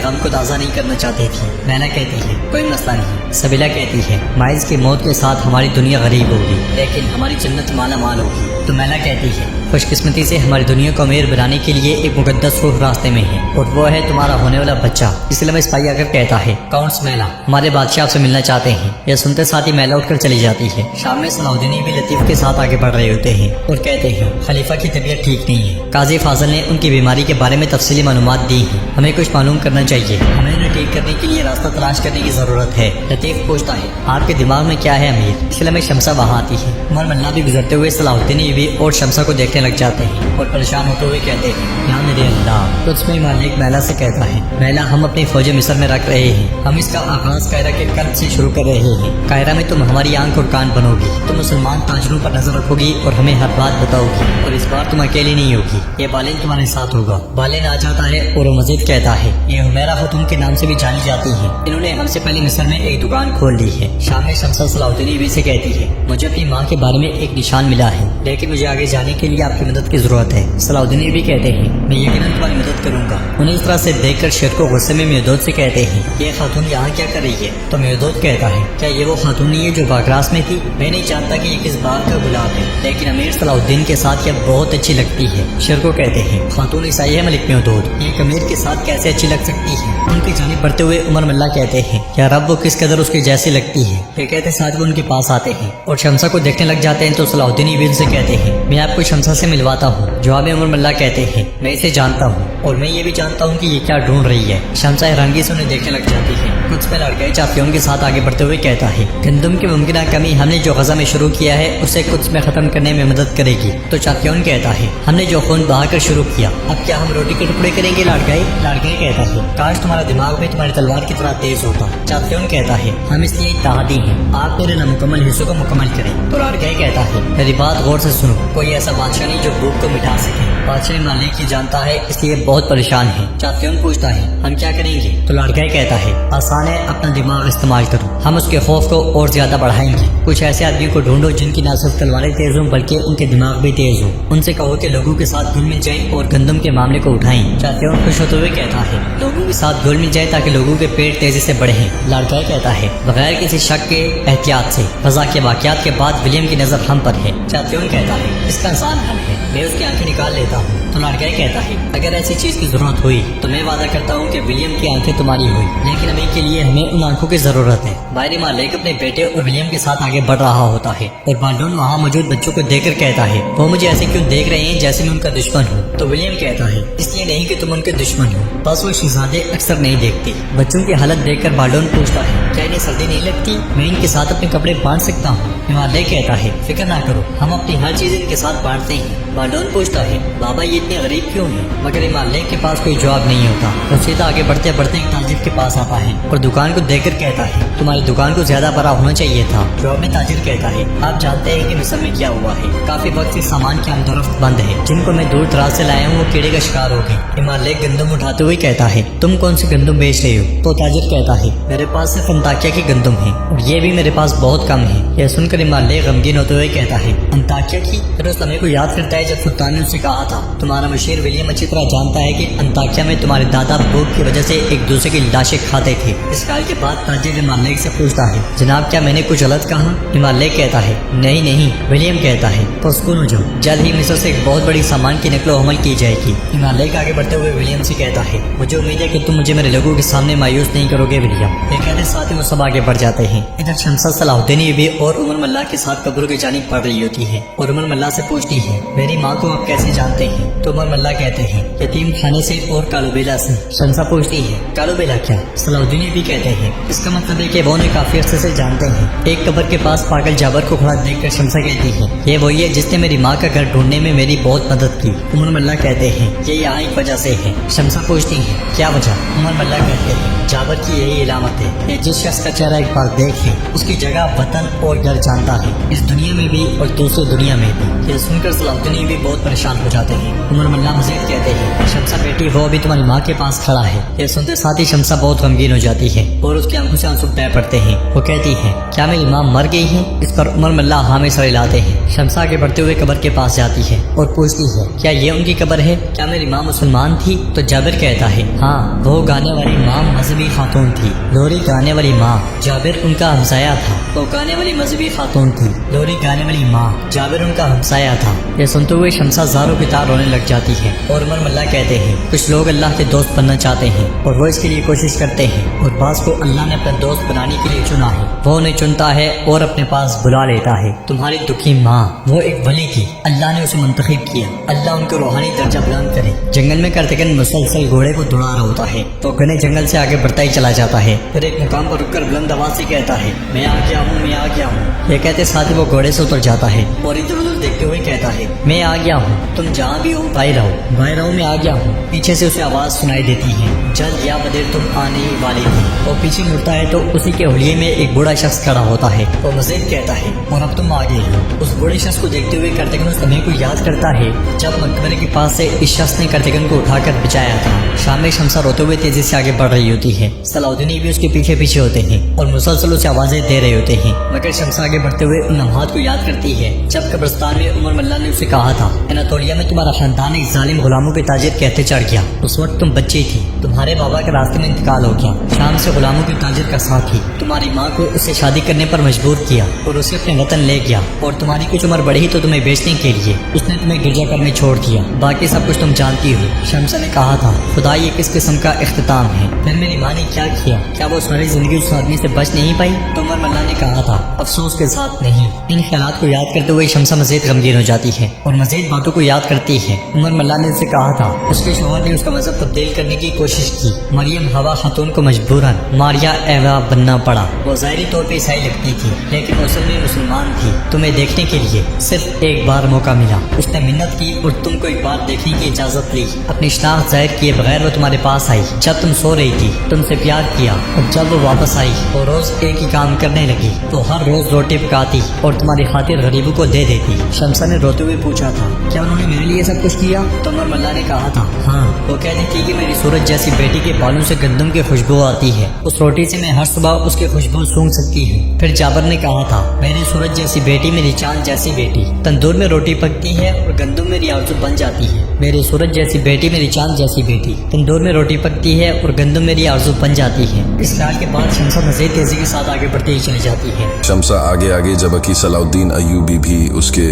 गम को ताज़ा नहीं करना चाहती थी। महिला कहती है कोई मसला नहीं। सबीला कहती है माइल्स की मौत के साथ हमारी दुनिया गरीब होगी लेकिन हमारी जन्नत माला माल होगी। तो महिला कहती है खुशकिस्मती से हमारी दुनिया को अमीर बनाने के लिए एक मुकद्दस रूह रास्ते में है और वो है तुम्हारा होने वाला बच्चा। इसलिए मैं सिपाही आकर कहता है काउंट्स महिला हमारे बादशाह से मिलना चाहते हैं। यह सुनते साथ ही महिला उठकर चली जाती है। शाम में सलाउद्दीन भी लतीफ के साथ आगे बढ़ रहे होते हैं और कहते हैं खलीफा की तबीयत ठीक नहीं है। काजी फाजिल ने उनकी बीमारी के बारे में तफसीली मालूमात दी है, हमें कुछ मालूम करना चाहिए, हमें उन्हें ठीक करने के लिए रास्ता तलाश करने की जरूरत है। लतीफ पूछता है आपके दिमाग में क्या है अमीर? इसलिए में शमसा वहाँ आती है। उमर मल्ला भी गुजरते हुए सलाउद्दीन भी और शमसा को देखने लग जाते हैं और परेशान होते हुए कहते हैं या मेरे अल्लाह। तो उसमें मालिक महिला से कहता है महिला हम अपनी फौजें मिस्र में रख रहे हैं, हम इसका आगाज कायरा के कल्ब से शुरू कर रहे हैं। कायरा में तुम हमारी आंख और कान बनोगी, तुम मुसलमान ताजरों पर नजर रखोगी और हमें हर बात बताओगी और इस बार तुम अकेली नहीं होगी, ये बालिन तुम्हारे साथ होगा। बालिन आ जाता है और वो मजीद कहता है ये हुमैरा खातून के नाम से भी जानी जाती है, इन्होंने हमसे पहले मिस्र में एक दुकान खोल ली है। शाम में शमसा सलाउद्दीन भी से कहती है मुझे अपनी माँ के बारे में एक निशान मिला है लेकिन मुझे आगे जाने के लिए आपकी मदद की जरूरत है। सलाउद्दीन भी कहते हैं मैं यकीनन तुम्हारी मदद करूंगा। उन्हें इस तरह से देखकर शेर को गुस्से में मेहदूद से कहते हैं ये खातून यहाँ क्या कर रही है? तो मेहदूद कहता है क्या ये वो खातून नहीं है जो बागरास में थी? मैं नहीं जानता कि ये किस बात का गुलाब है लेकिन अमीर सलाउद्दीन के साथ यह बहुत अच्छी लगती है। शेर को कहते हैं खातून ईसाई है मलिक मेहदूद, ये अमीर के साथ कैसे अच्छी लग सकती है? उनकी जानिब बढ़ते हुए उमर मल्ला कहते हैं क्या रब वो किस कदर उसकी जैसी लगती है? ये कहते साथ वो उनके पास आते हैं और शमसा को देखने लग जाते हैं। तो सलाउद्दीन भी उनसे कहते हैं मैं आपको शमसा से मिलवाता हूँ। जवाब में उमर मल्ला कहते हैं मैं इसे जानता हूँ और मैं ये भी जानता हूँ कि ये क्या ढूंढ रही है। शमसा हैरानगी से उन्हें देखने लग जाती है। कुछ में लड़के चाफियों के साथ आगे बढ़ते हुए कहता है गंदम की मुमकिन कमी हमने जो गजा में शुरू किया है उसे कुछ में खत्म करने में मदद करेगी। तो चाफियों कहता है हमने जो खून बहाकर शुरू किया अब क्या हम रोटी के टुकड़े करेंगे? लड़के कहता है काश तुम्हारा दिमाग में तुम्हारी तलवार की तरह तेज होता। चाफियों कहता है हम इसलिए तादी हैं, आप मेरे नामुकम्मल हिस्सों को मुकम्मल करें। तो लड़के कहता है मेरी बात गौर से सुनो, कोई ऐसा बादशाह नहीं जो भूख को मिटा सके। बादशाह मालिक की जानता है इसलिए बहुत परेशान है। चाफियों पूछता है हम क्या करेंगे? तो लड़का कहता है आसान है, अपना दिमाग इस्तेमाल करो, हम उसके खौफ को और ज्यादा बढ़ाएंगे। कुछ ऐसे आदमियों को ढूंढो जिनकी न सिर्फ तलवारें तेज हों बल्कि उनके दिमाग भी तेज हो। उनसे कहो कि लोगों के साथ घुल मिल जाएं और गंदम के मामले को उठाएं। चाफियों खुश होते हुए कहता है लोगों के साथ घुल मिल जाए ताकि लोगों के पेट तेजी से बढ़े। लड़का कहता है बगैर किसी शक के एहतियात से फजा के वाकयात के बाद विलियम की नजर हम पर है। चाफियों कहता है इसका आसान हल है, मैं उसकी आंखें निकाल लेता हूँ। तो लड़का कहता है अगर ऐसी चीज की जरूरत हुई तो मैं वादा करता हूँ कि विलियम की आंखें तुम्हारी हुई, लेकिन अभी के लिए हमें उन आंखों की जरूरत है। बाहरी मालिक अपने बेटे और विलियम के साथ आगे बढ़ रहा होता है और बाल्डोन वहाँ मौजूद बच्चों को देखकर कहता है वो मुझे ऐसे क्यों देख रहे हैं जैसे मैं उनका दुश्मन हूँ। तो विलियम कहता है इसलिए नहीं कि तुम उनके दुश्मन हो, बस वो शहजादे अक्सर नहीं देखते। बच्चों की हालत देखकर बाल्डोन पूछता है کیا انہیں سردی نہیں لگتی؟ میں ان کے ساتھ اپنے کپڑے بانٹ سکتا ہوں۔ ہمالیہ کہتا ہے فکر نہ کرو، ہم اپنی ہر چیز ان کے ساتھ بانٹتے ہیں۔ بالون پوچھتا ہے بابا یہ اتنے غریب کیوں ہیں؟ مگر ہمالیہ کے پاس کوئی جواب نہیں ہوتا۔ وہ سیدھا آگے بڑھتے بڑھتے ایک تاجر کے پاس آتا ہے اور دکان کو دیکھ کر کہتا ہے تمہاری دکان کو زیادہ بڑا ہونا چاہیے تھا۔ جواب میں تاجر کہتا ہے آپ جانتے ہیں کہ مصر میں کیا ہوا ہے، کافی وقت سے سامان کی آمد و رفت بند ہے، جن کو میں دور دراز سے لایا ہوں وہ کیڑے کا شکار ہو گئے۔ ہمالیہ گندم اٹھاتے ہوئے کہتا ہے تم کون سے گندم بیچ رہے ہو؟ تو تاجر کہتا ہے میرے پاس صرف انطاکیہ کی گندم ہے اور یہ بھی میرے پاس بہت کم ہے۔ یہ سن کر ہمالیہ غمگین ہوتے ہوئے کہتا ہے انطاکیہ کی؟ پھر اس لمحے کو یاد کرتا ہے جب سلطان نے اسے کہا تھا تمہارا مشیر ولیم اچھی طرح جانتا ہے کہ انطاکیہ میں تمہارے دادا بھوک کی وجہ سے ایک دوسرے کی لاشیں کھاتے تھے۔ اس کال کے بعد تاجر ہمالیہ سے پوچھتا ہے جناب کیا میں نے کچھ غلط کہا؟ ہمالیہ کہتا ہے نہیں۔ ولیم کہتا ہے پرسکون ہو جاؤ، جلد ہی مصر سے ایک بہت بڑی سامان کی نقل و حمل کی جائے گی۔ ہمالیہ کے آگے بڑھتے ہوئے ولیم سے کہتا ہے مجھے امید ہے کہ تم مجھے میرے لوگوں کے سامنے مایوس نہیں کرو گے ولیم۔ یہ کہتے ساتھ ہی وہ سب آگے بڑھ جاتے ہیں۔ ادھر شمسہ صلاح الدین بھی اور عمر ملا کے ساتھ قبروں کی جانب پڑھ رہی ہوتی ہے اور عمر ملا سے پوچھتی ہے میری ماں کو آپ کیسے جانتے ہیں؟ تو عمر ملا کہتے ہیں یتیم خانے سے اور کالو بیلا سے۔ شمسہ پوچھتی ہے کالو بیلا کیا؟ صلاح الدین بھی کہتے ہیں اس کا مطلب ہے کہ وہ انہیں کافی عرصے سے جانتے ہیں۔ ایک قبر کے پاس پاگل جابر کو کھڑا دیکھ کر شمسہ کہتی ہے یہ وہی ہے جس نے میری ماں کا گھر ڈھونڈنے میں میری بہت مدد کی۔ عمر ملا کہتے ہیں یہ یہاں ایک وجہ سے ہے۔ شمسہ پوچھتی ہے کیا وجہ؟ عمر ملا کہتے ہیں جابر کی یہی علامت ہے کہ جس شخص کا چہرہ ایک بار دیکھ لے اس کی جگہ وطن اور گھر جانتا ہے، اس دنیا میں بھی اور دوسری دنیا میں بھی۔ یہ سن کر صلاح الدین بھی بہت پریشان ہو جاتے ہیں۔ عمر ملا مزید کہتے ہیں شمسہ بیٹی وہ ابھی تمہاری ماں کے پاس کھڑا ہے۔ یہ سنتے ساتھ ہی شمسہ بہت غمگین ہو جاتی ہے اور اس کی آنکھوں سے آنسو بہہ پڑتے ہیں۔ وہ کہتی ہے کیا میری ماں مر گئی ہے؟ اس پر عمر ملا ہاں میں سر ہلاتے ہیں۔ شمسہ آگے بڑھتے ہوئے قبر کے پاس جاتی ہے اور پوچھتی ہے کیا یہ ان کی قبر ہے؟ کیا میری ماں مسلمان تھی؟ تو جابر کہتا ہے ہاں وہ گانے والی ماں مذہبی خاتون تھی، لوری گانے والی ماں۔ جابر ان کا ہمسایہ تھا۔ وہ گانے والی مذہبی خاتون تھی، لوری گانے والی ماں۔ جابر ان کا ہمسایہ تھا۔ یہ سنتے ہوئے شمسہ زاروں کی طرح رونے لگ جاتی ہے اور عمر ملا کہتے ہیں کچھ لوگ اللہ کے دوست بننا چاہتے ہیں اور وہ اس کے لیے کوشش کرتے ہیں اور بعض کو اللہ نے اپنا دوست بنانے کے لیے چنا ہے، وہ انہیں چنتا ہے اور اپنے پاس بلا لیتا ہے۔ تمہاری دکھی ماں وہ ایک ولی تھی، اللہ نے اسے منتخب کیا، اللہ ان کو روحانی درجہ بلند کرے۔ جنگل میں کرتے گن مسلسل گھوڑے کو دوڑا رہا ہوتا ہے تو گھنے جنگل سے آگے بڑھتا ہی چلا جاتا ہے، پھر ایک مقام پر رک کر بلند آواز سے کہتا ہے میں آ گیا ہوں، میں آ گیا ہوں۔ یہ کہتے ساتھ ہی وہ گھوڑے سے اتر جاتا ہے اور ادھر ادھر دیکھتے ہوئے کہتا ہے میں آ گیا ہوں، تم جہاں بھی ہو بھائی رہو، بھائی رہو، میں آ گیا ہوں۔ پیچھے سے اسے آواز سنائی دیتی ہے جلد یا بدیر تم آنے ہی والے تھے۔ وہ پیچھے مڑتا ہے تو اسی کے حلیے میں ایک بوڑھا شخص کھڑا ہوتا ہے۔ وہ مزید کہتا ہے اور اب تم آگے ہو۔ اس بوڑھے شخص کو دیکھتے ہوئے کرتگن اس لمحے کو یاد کرتا ہے جب مقبرے کے پاس سے اس شخص نے کرتگن کو اٹھا کر بچایا تھا۔ شام میں شمسہ روتے ہوئے تیزی سے آگے بڑھ رہی ہوتی ہے، صلاح الدین بھی اس کے پیچھے پیچھے ہوتے ہیں اور مسلسل اسے آوازیں دے رہے ہوتے ہیں، مگر شمسہ آگے بڑھتے ہوئے ان لمحات کو یاد کرتی ہے جب قبرستان میں عمر ملا نے اسے کہا تھا اناتولیا میں تمہارا خاندان ایک ظالم غلاموں کے تاجر کے ہتھے چڑھ گیا، اس وقت تم بچی تھی، تمہارے بابا کے راستے میں انتقال ہو گیا، شام سے غلاموں کے تاجر کا ساتھ ہی تمہاری ماں کو اس سے شادی کرنے پر مجبور کیا اور اسے اپنے وطن لے گیا، اور تمہاری کچھ عمر بڑھی تو تمہیں بیچنے کے لیے اس نے تمہیں گرجا گھر میں چھوڑ دیا، باقی سب کچھ تم جانتی ہو۔ شمسہ نے کہا تھا خدا یہ کس قسم کا اختتام ہے، پھر میری ماں نے کیا کیا؟ کیا وہ ساری زندگی اس آدمی سے بچ نہیں پائی؟ تو عمر ملا نے کہا تھا افسوس کے ساتھ نہیں۔ ان خیالات کو یاد کرتے ہوئے شمسہ مزید غمگین ہو جاتی ہے اور مزید باتوں کو یاد کرتی ہے۔ عمر ملا نے اسے کہا تھا اس کے شوہر نے اس کا مذہب تبدیل کرنے کی کوشش کی، مریم ہوا خاتون کو مجبوراً ماریا ایوا بننا پڑا، وہ ظاہری طور پہ عیسائی لگتی تھی لیکن اصل میں مسلمان تھی، تمہیں دیکھنے کے لیے صرف ایک بار موقع ملا، اس نے منت کی اور تم کو ایک بار دیکھنے کی اجازت لی، اپنی شناخت ظاہر کیے بغیر وہ تمہارے پاس آئی جب تم سو رہی تھی، تم سے پیار کیا، اور جب وہ واپس آئی اور روز ایک ہی کام کرنے لگی تو ہر روز روٹی پکاتی اور تمہاری خاطر غریبوں کو دے دیتی۔ شمسہ نے روتے ہوئے پوچھا تھا کیا انہوں نے میرے لیے سب کچھ کیا؟ تو عمر ملا نے کہا تھا ہاں، وہ کہتی تھی کہ میری سورج جیسی بیٹی کے بالوں سے گندم کی خوشبو آتی ہے، اس روٹی سے میں ہر صبح اس کی خوشبو سونگھ سکتی ہوں۔ پھر جابر نے کہا تھا میری سورج جیسی بیٹی، میری چاند جیسی بیٹی، تندور میں روٹی پکتی ہے اور گندم میری آرزو بن جاتی ہے، میری سورج جیسی بیٹی، میری چاند جیسی بیٹی، تندور میں روٹی پکتی ہے اور گندم میری آرزو بن جاتی ہے۔ اس خیال کے بعد شمسہ مزید تیزی کے ساتھ آگے بڑھتے ہی چلی جاتی ہے۔ شمسہ آگے آگے جبکہ صلاح الدین ایوبی بھی اس کے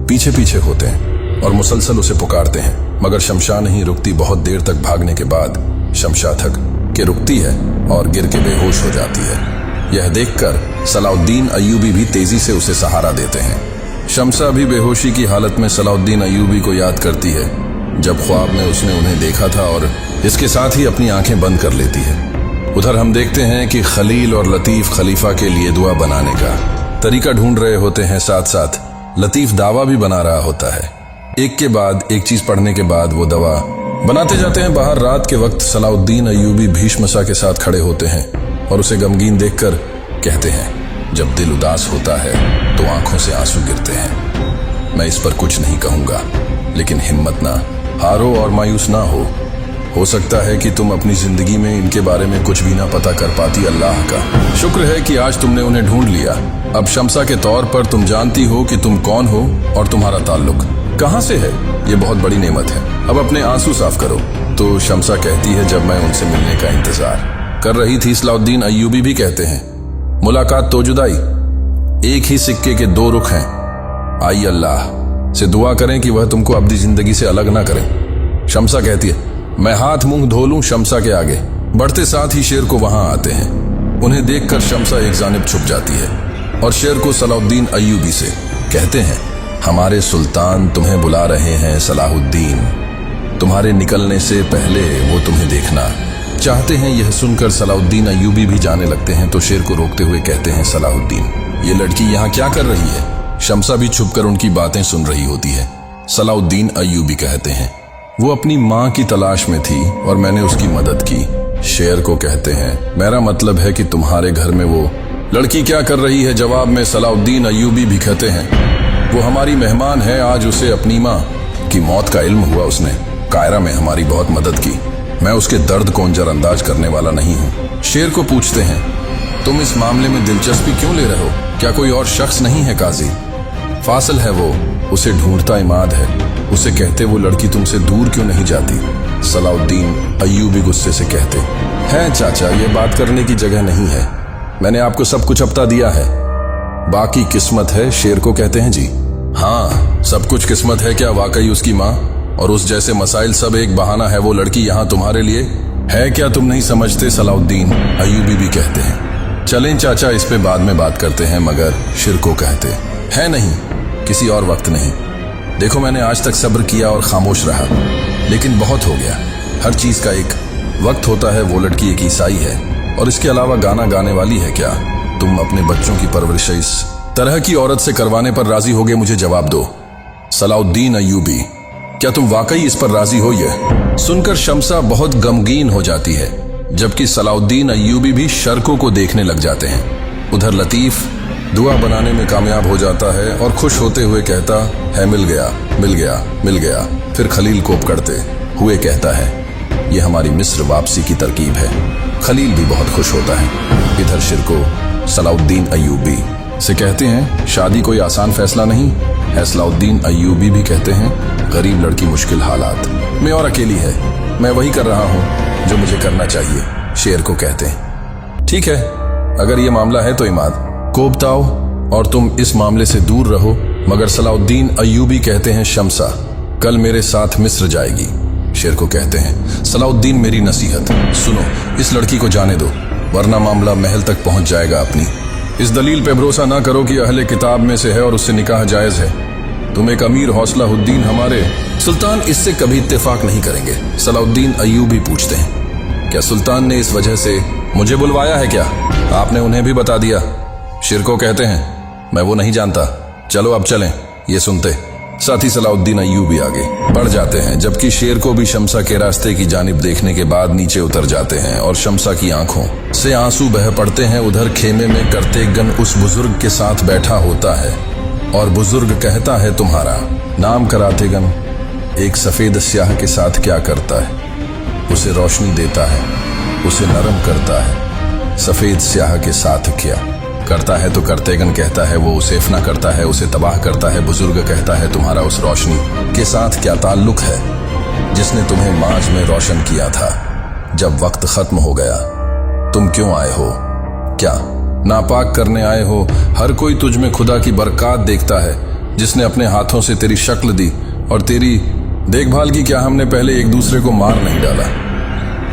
پیچھے پیچھے ہوتے ہیں اور مسلسل اسے پکارتے ہیں، مگر شمشاہ نہیں رکتی۔ بہت دیر تک بھاگنے کے بعد شمشاہ تھک کے رکتی ہے اور گر کے بے ہوش ہو جاتی ہے۔ یہ دیکھ کر صلاح الدین ایوبی بھی تیزی سے اسے سہارا دیتے ہیں۔ شمسہ بھی بے ہوشی کی حالت میں صلاح الدین ایوبی کو یاد کرتی ہے جب خواب میں اس نے انہیں دیکھا تھا اور اس کے ساتھ ہی اپنی آنکھیں بند کر لیتی ہے۔ उधर हम देखते हैं कि खलील और लतीफ खलीफा के लिए दुआ बनाने का तरीका ढूंढ रहे होते हैं। साथ साथ लतीफ दावा भी बना रहा होता है। एक के बाद एक चीज पढ़ने के बाद वो दवा बनाते जाते हैं। बाहर रात के वक्त सलाउद्दीन अय्यूबी भीष्मसा के साथ खड़े होते हैं और उसे गमगीन देखकर कहते हैं, जब दिल उदास होता है तो आंखों से आंसू गिरते हैं। मैं इस पर कुछ नहीं कहूंगा, लेकिन हिम्मत ना हारो और मायूस ना हो सकता है कि तुम अपनी जिंदगी में इनके बारे में कुछ भी ना पता कर पाती। अल्लाह का शुक्र है कि आज तुमने उन्हें ढूंढ लिया। अब शमसा के तौर पर तुम जानती हो कि तुम कौन हो और तुम्हारा ताल्लुक कहां से है। ये बहुत बड़ी नेमत है। अब अपने आंसू साफ करो। तो शमसा कहती है, जब मैं उनसे मिलने का इंतजार कर रही थी। सलाउद्दीन अय्यूबी भी कहते हैं, मुलाकात तो जुदाई, एक ही सिक्के के दो रुख हैं। आई अल्लाह से दुआ करें कि वह तुमको अपनी जिंदगी से अलग ना करें। शमसा कहती है, मैं हाथ मुंह धो लूं शमसा के आगे। बढ़ते साथ ही शेर को वहां आते हैं। उन्हें देखकर शमसा एक जानिब छुप जाती है और शेर को सलाउद्दीन अय्यूबी से कहते हैं, हमारे सुल्तान तुम्हें बुला रहे हैं सलाहुद्दीन। तुम्हारे निकलने से पहले वो तुम्हें देखना चाहते हैं। यह सुनकर सलाउद्दीन अय्यूबी भी जाने लगते हैं तो शेर को रोकते हुए कहते हैं, सलाहुद्दीन ये लड़की यहाँ क्या कर रही है। शमसा भी छुपकर उनकी बातें सुन रही होती है। सलाउद्दीन अय्यूबी कहते हैं, वो अपनी माँ की तलाश में थी और मैंने उसकी मदद की। शेर को कहते हैं, मेरा मतलब है कि तुम्हारे घर में वो लड़की क्या कर रही है। जवाब में सलाउद्दीन अय्यूबी भी कहते हैं, वो हमारी मेहमान है। आज उसे अपनी माँ की मौत का इल्म हुआ। उसने कायरा में हमारी बहुत मदद की। मैं उसके दर्द को नजरअंदाज करने वाला नहीं हूँ। शेर को पूछते हैं, तुम इस मामले में दिलचस्पी क्यों ले रहे हो। क्या कोई और शख्स नहीं है काजी। फासिल है वो, उसे ढूंढता इमाद है। उसे कहते, वो लड़की तुमसे दूर क्यों नहीं जाती। सलाउद्दीन अय्यूबी गुस्से से कहते हैं, चाचा ये बात करने की जगह नहीं है। मैंने आपको सब कुछ अपता दिया है, बाकी किस्मत है। शेर को कहते हैं, जी हाँ सब कुछ किस्मत है। क्या वाकई उसकी माँ और उस जैसे मसाइल सब एक बहाना है। वो लड़की यहाँ तुम्हारे लिए है क्या तुम नहीं समझते। सलाउद्दीन अय्यूबी भी कहते हैं, चलें चाचा इस पे बाद में बात करते हैं। मगर शेर को कहते हैं, नहीं किसी और वक्त नहीं। देखो मैंने आज तक सब्र किया और खामोश रहा, लेकिन बहुत हो गया। हर चीज का एक वक्त होता है। वो लड़की एक ईसाई है और इसके अलावा गाना गाने वाली है। क्या तुम अपने बच्चों की परवरिश इस तरह की औरत से करवाने पर राजी होगे। मुझे जवाब दो। सलाउद्दीन अय्यूबी, क्या तुम वाकई इस पर राजी हो। यह सुनकर शमसा बहुत गमगीन हो जाती है, जबकि सलाउद्दीन अय्यूबी भी शर्कों को देखने लग जाते हैं। उधर लतीफ दुआ बनाने में कामयाब हो जाता है और खुश होते हुए कहता है, मिल गया मिल गया मिल गया। फिर खलील कोप करते हुए कहता है, यह हमारी मिस्र वापसी की तरकीब है। खलील भी बहुत खुश होता है। इधर शेर को सलाउद्दीन अय्यूबी से कहते हैं, शादी कोई आसान फैसला नहीं है। सलाउद्दीन अय्यूबी भी कहते हैं, गरीब लड़की मुश्किल हालात में और अकेली है। मैं वही कर रहा हूँ जो मुझे करना चाहिए। शेर को कहते हैं, ठीक है अगर ये मामला है तो इमाद कोबताओ और तुम इस मामले से दूर रहो। मगर सलाउद्दीन अय्यूबी कहते हैं, शमसा कल मेरे साथ मिस्र जाएगी। शेर को कहते हैं, सलाउद्दीन मेरी नसीहत सुनो, इस लड़की को जाने दो वरना मामला महल तक पहुंच जाएगा। अपनी इस दलील पे भरोसा ना करो कि अहले किताब में से है और उससे निकाह जायज है। तुम एक अमीर हौसलाहुद्दीन हमारे सुल्तान इससे कभी इत्तेफाक नहीं करेंगे। सलाउद्दीन अय्यूबी पूछते हैं, क्या सुल्तान ने इस वजह से मुझे बुलवाया है। क्या आपने उन्हें भी बता दिया। शेर को कहते हैं, मैं वो नहीं जानता, चलो अब चलें। ये सुनते साथ ही सलाउद्दीन अय्यूबी आगे बढ़ जाते हैं, जबकि शेर को भी शमसा के रास्ते की जानिब देखने के बाद नीचे उतर जाते हैं और शमसा की आंखों से आंसू बह पड़ते हैं। उधर खेमे में करतेगन उस बुजुर्ग के साथ बैठा होता है और बुजुर्ग कहता है, तुम्हारा नाम करातेगन एक सफेद स्याह के साथ क्या करता है। उसे रोशनी देता है, उसे नरम करता है। सफेद स्याह के साथ क्या करता है। तो करतेगन कहता है, वो उसे फना करता है, उसे तबाह करता है। बुजुर्ग कहता है, तुम्हारा उस रोशनी के साथ क्या ताल्लुक है जिसने तुम्हें माज में रोशन किया था। जब वक्त खत्म हो गया तुम क्यों आए हो। क्या नापाक करने आए हो। हर कोई तुझ में खुदा की बरकत देखता है जिसने अपने हाथों से तेरी शक्ल दी और तेरी देखभाल की। क्या हमने पहले एक दूसरे को मार नहीं डाला।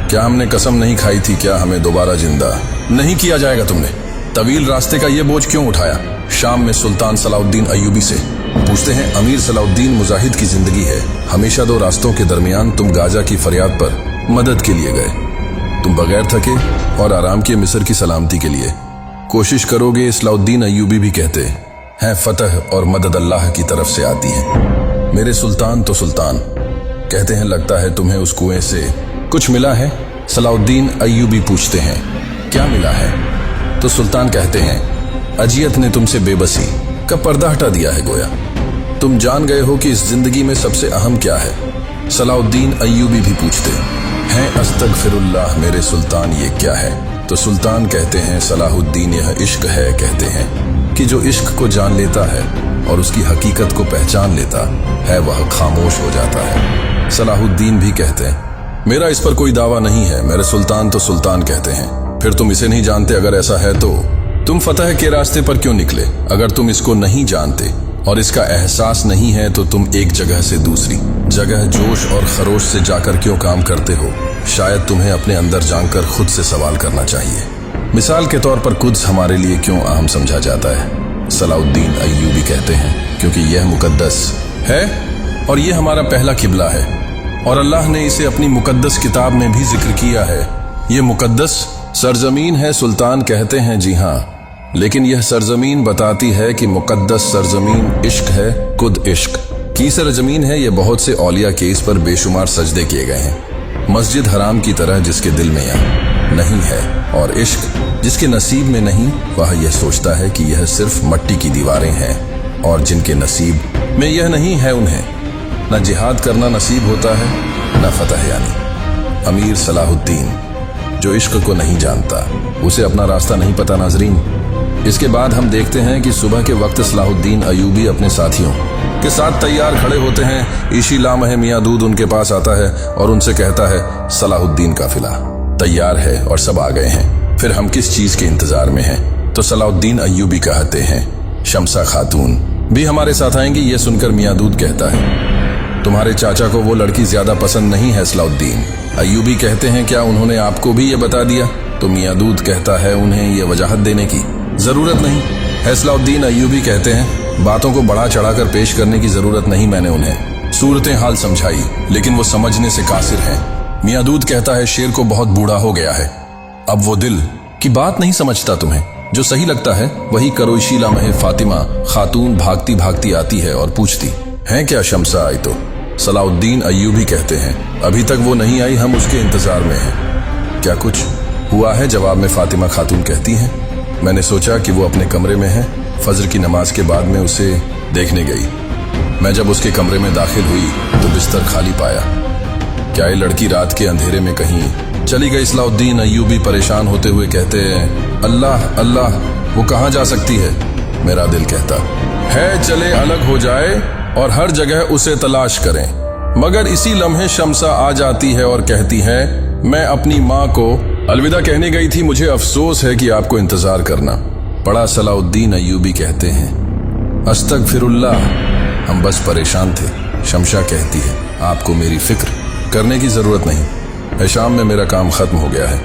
क्या हमने कसम नहीं खाई थी। क्या हमें दोबारा जिंदा नहीं किया जाएगा। तुमने तवील रास्ते का ये बोझ क्यों उठाया। शाम में सुल्तान सलाउद्दीन अय्यूबी से पूछते हैं, अमीर सलाउद्दीन मुजाहिद की जिंदगी है। हमेशा दो रास्तों के दरमियान तुम गाजा की फरियाद पर मदद के लिए गए। तुम बगैर थके और आराम किए मिस्र की सलामती के लिए कोशिश करोगे। सलाउद्दीन अय्यूबी भी कहते हैं फतह और मदद अल्लाह की तरफ से आती है। मेरे सुल्तान तो सुल्तान, कहते हैं लगता है तुम्हें उस कुएं से कुछ मिला है। सलाउद्दीन अय्यूबी पूछते हैं क्या मिला है? तो सुल्तान कहते हैं अजियत ने तुमसे बेबसी का पर्दा हटा दिया है, गोया तुम जान गए हो कि इस जिंदगी में सबसे अहम क्या है। सलाउद्दीन अय्यूबी भी पूछते हैं अस्तगफिरुल्लाह मेरे सुल्तान ये क्या है? तो सुल्तान कहते हैं सलाहुद्दीन यह इश्क है। कहते हैं कि जो इश्क को जान लेता है और उसकी हकीकत को पहचान लेता है वह खामोश हो जाता है। सलाहुद्दीन भी कहते हैं मेरा इस पर कोई दावा नहीं है, मेरे सुल्तान तो सुल्तान कहते हैं। फिर तुम इसे नहीं जानते? अगर ऐसा है तो तुम फतह के रास्ते पर क्यों निकले? अगर तुम इसको नहीं जानते और इसका एहसास नहीं है तो तुम एक जगह से दूसरी जगह जोश और खरोश से जाकर क्यों काम करते हो? शायद तुम्हें अपने अंदर जानकर खुद से सवाल करना चाहिए। मिसाल के तौर पर कुद्स हमारे लिए क्यों अहम समझा जाता है? सलाउद्दीन अय्यूबी कहते हैं क्योंकि यह मुकद्दस है और यह हमारा पहला किबला है और अल्लाह ने इसे अपनी मुकद्दस किताब में भी जिक्र किया है। यह मुकद्दस सरजमीन है। सुल्तान कहते हैं जी हाँ, लेकिन यह सरजमीन बताती है कि मुकद्दस सरजमीन इश्क है, खुद इश्क की सरजमीन है। ये बहुत से औलिया के इस पर बेशुमार सजदे किए गए हैं। मस्जिद हराम की तरह जिसके दिल में यह नहीं है और इश्क जिसके नसीब में नहीं, वह यह सोचता है कि यह सिर्फ मट्टी की दीवारें हैं और जिनके नसीब में यह नहीं है उन्हें न जिहाद करना नसीब होता है न फतह। यानी अमीर सलाहुद्दीन जो इश्क को नहीं जानता उसे अपना रास्ता नहीं पता। नाजरीन, इसके बाद हम देखते हैं कि सुबह के वक्त सलाहुद्दीन अय्यूबी अपने साथियों के साथ तैयार खड़े होते हैं। ईशी लामह मियाँ दूद उनके पास आता है और उनसे कहता है सलाहुद्दीन काफिला तैयार है और सब आ गए हैं, फिर हम किस चीज के इंतजार में हैं? तो सलाहुद्दीन अय्यूबी कहते हैं शमसा खातून भी हमारे साथ आएंगी। यह सुनकर मियाँ दूद कहता है तुम्हारे चाचा को वो लड़की ज्यादा पसंद नहीं है। सलाहुद्दीन अय्यूबी कहते हैं क्या उन्होंने आपको भी ये बता दिया? तो मियाँ दूद कहता है उन्हें ये वजाहत देने की जरूरत नहीं है। सलाहुद्दीन अय्यूबी कहते हैं बातों को बढ़ा चढ़ाकर पेश करने की जरूरत नहीं, मैंने उन्हें सूरतें हाल समझाई लेकिन वो समझने से कासिर हैं। मियाँ दूद कहता है शेर को बहुत बूढ़ा हो गया है, अब वो दिल की बात नहीं समझता। तुम्हें जो सही लगता है वही करो। इशी लामह फातिमा खातून भागती भागती आती है और पूछती है क्या शमसा आई? तो सलाहुद्दीन अय्यूबी कहते हैं अभी तक वो नहीं आई, हम उसके इंतजार में हैं। क्या कुछ हुआ है? जवाब में फातिमा खातून कहती हैं मैंने सोचा कि वो अपने कमरे में है। फजर की नमाज के बाद मैं उसे देखने गई। मैं जब उसके कमरे में दाखिल हुई तो बिस्तर खाली पाया। क्या ये लड़की रात के अंधेरे में कहीं चली गई? सलाहुद्दीन अय्यूबी परेशान होते हुए कहते हैं अल्लाह अल्लाह, वो कहाँ जा सकती है? मेरा दिल कहता है चले अलग हो जाए और हर जगह उसे तलाश करें। मगर इसी लम्हे शमसा आ जाती है और कहती है मैं अपनी माँ को अलविदा कहने गई थी, मुझे अफसोस है कि आपको इंतजार करना पड़ा। सलाहुद्दीन अय्यूबी कहते हैं अस्तगफिरुल्लाह, हम बस परेशान थे। शमशा कहती है आपको मेरी फिक्र करने की जरूरत नहीं है, शाम में मेरा काम खत्म हो गया है,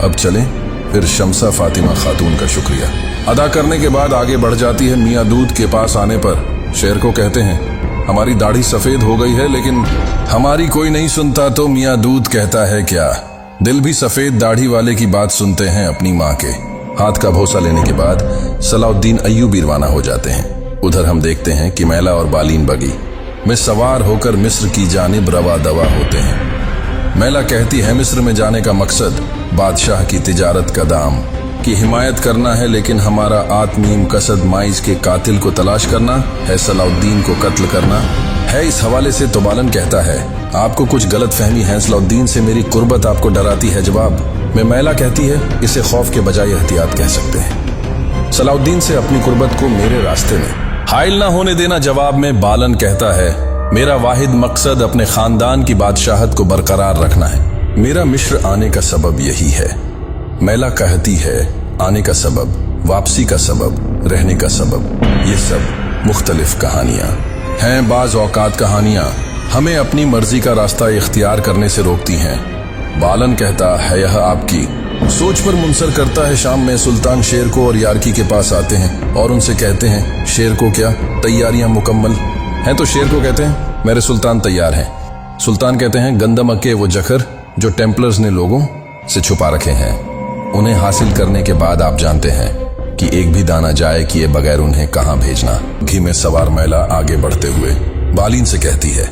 अब चलें। फिर शमसा फातिमा खातून का शुक्रिया अदा करने के बाद आगे बढ़ जाती है। मियाँ दूध के पास आने पर शेर को कहते हैं हमारी दाढ़ी सफेद हो गई है लेकिन हमारी कोई नहीं सुनता। तो मियाँ दूध कहता है क्या दिल भी सफेद दाढ़ी वाले की बात सुनते हैं? अपनी माँ के हाथ का भोसा लेने के बाद सलाहुद्दीन अय्यूबी रवाना हो जाते हैं। उधर हम देखते हैं कि मैला और बालीन बगी में सवार होकर मिस्र की जानिब रवा दवा होते हैं। मैला कहती है मिस्र में जाने का मकसद बादशाह की तिजारत का दाम की हिमायत करना है, लेकिन हमारा आत्मीम कसद माइज के कातिल को तलाश करना है, सलाहुद्दीन को कत्ल करना है। इस हवाले से तो बालन कहता है आपको कुछ गलत फहमी है, सलाहुद्दीन से मेरी कुर्बत आपको डराती है। जवाब में मैला कहती है इसे खौफ के बजाय एहतियात कह सकते हैं। सलाहुद्दीन से अपनी कुर्बत को मेरे रास्ते में हाइल ना होने देना। जवाब में बालन कहता है मेरा वाहिद मकसद अपने खानदान की बादशाहत को बरकरार रखना है, मेरा मिस्र आने का सबब यही है। मैला कहती है आने का सबब, वापसी का सबब, रहने का सबब, ये सब मुख्तलिफ कहानियां हैं। बाज औकात कहानियां हमें अपनी मर्जी का रास्ता इख्तियार करने से रोकती हैं। बालन कहता है यह आपकी सोच पर मुनसर करता है। शाम में सुल्तान शेर को और यारकी के पास आते हैं और उनसे कहते हैं शेर को क्या तैयारियां मुकम्मल हैं? तो शेर को कहते हैं मेरे सुल्तान तैयार हैं। सुल्तान कहते हैं गंदम के वो जखर जो टेम्पलर्स ने लोगों से छुपा रखे हैं। उन्हें हासिल करने के बाद आप जानते हैं कि एक भी दाना जाए किए बगैर उन्हें कहां भेजना। घी में सवार महिला आगे बढ़ते हुए बालीन से कहती है,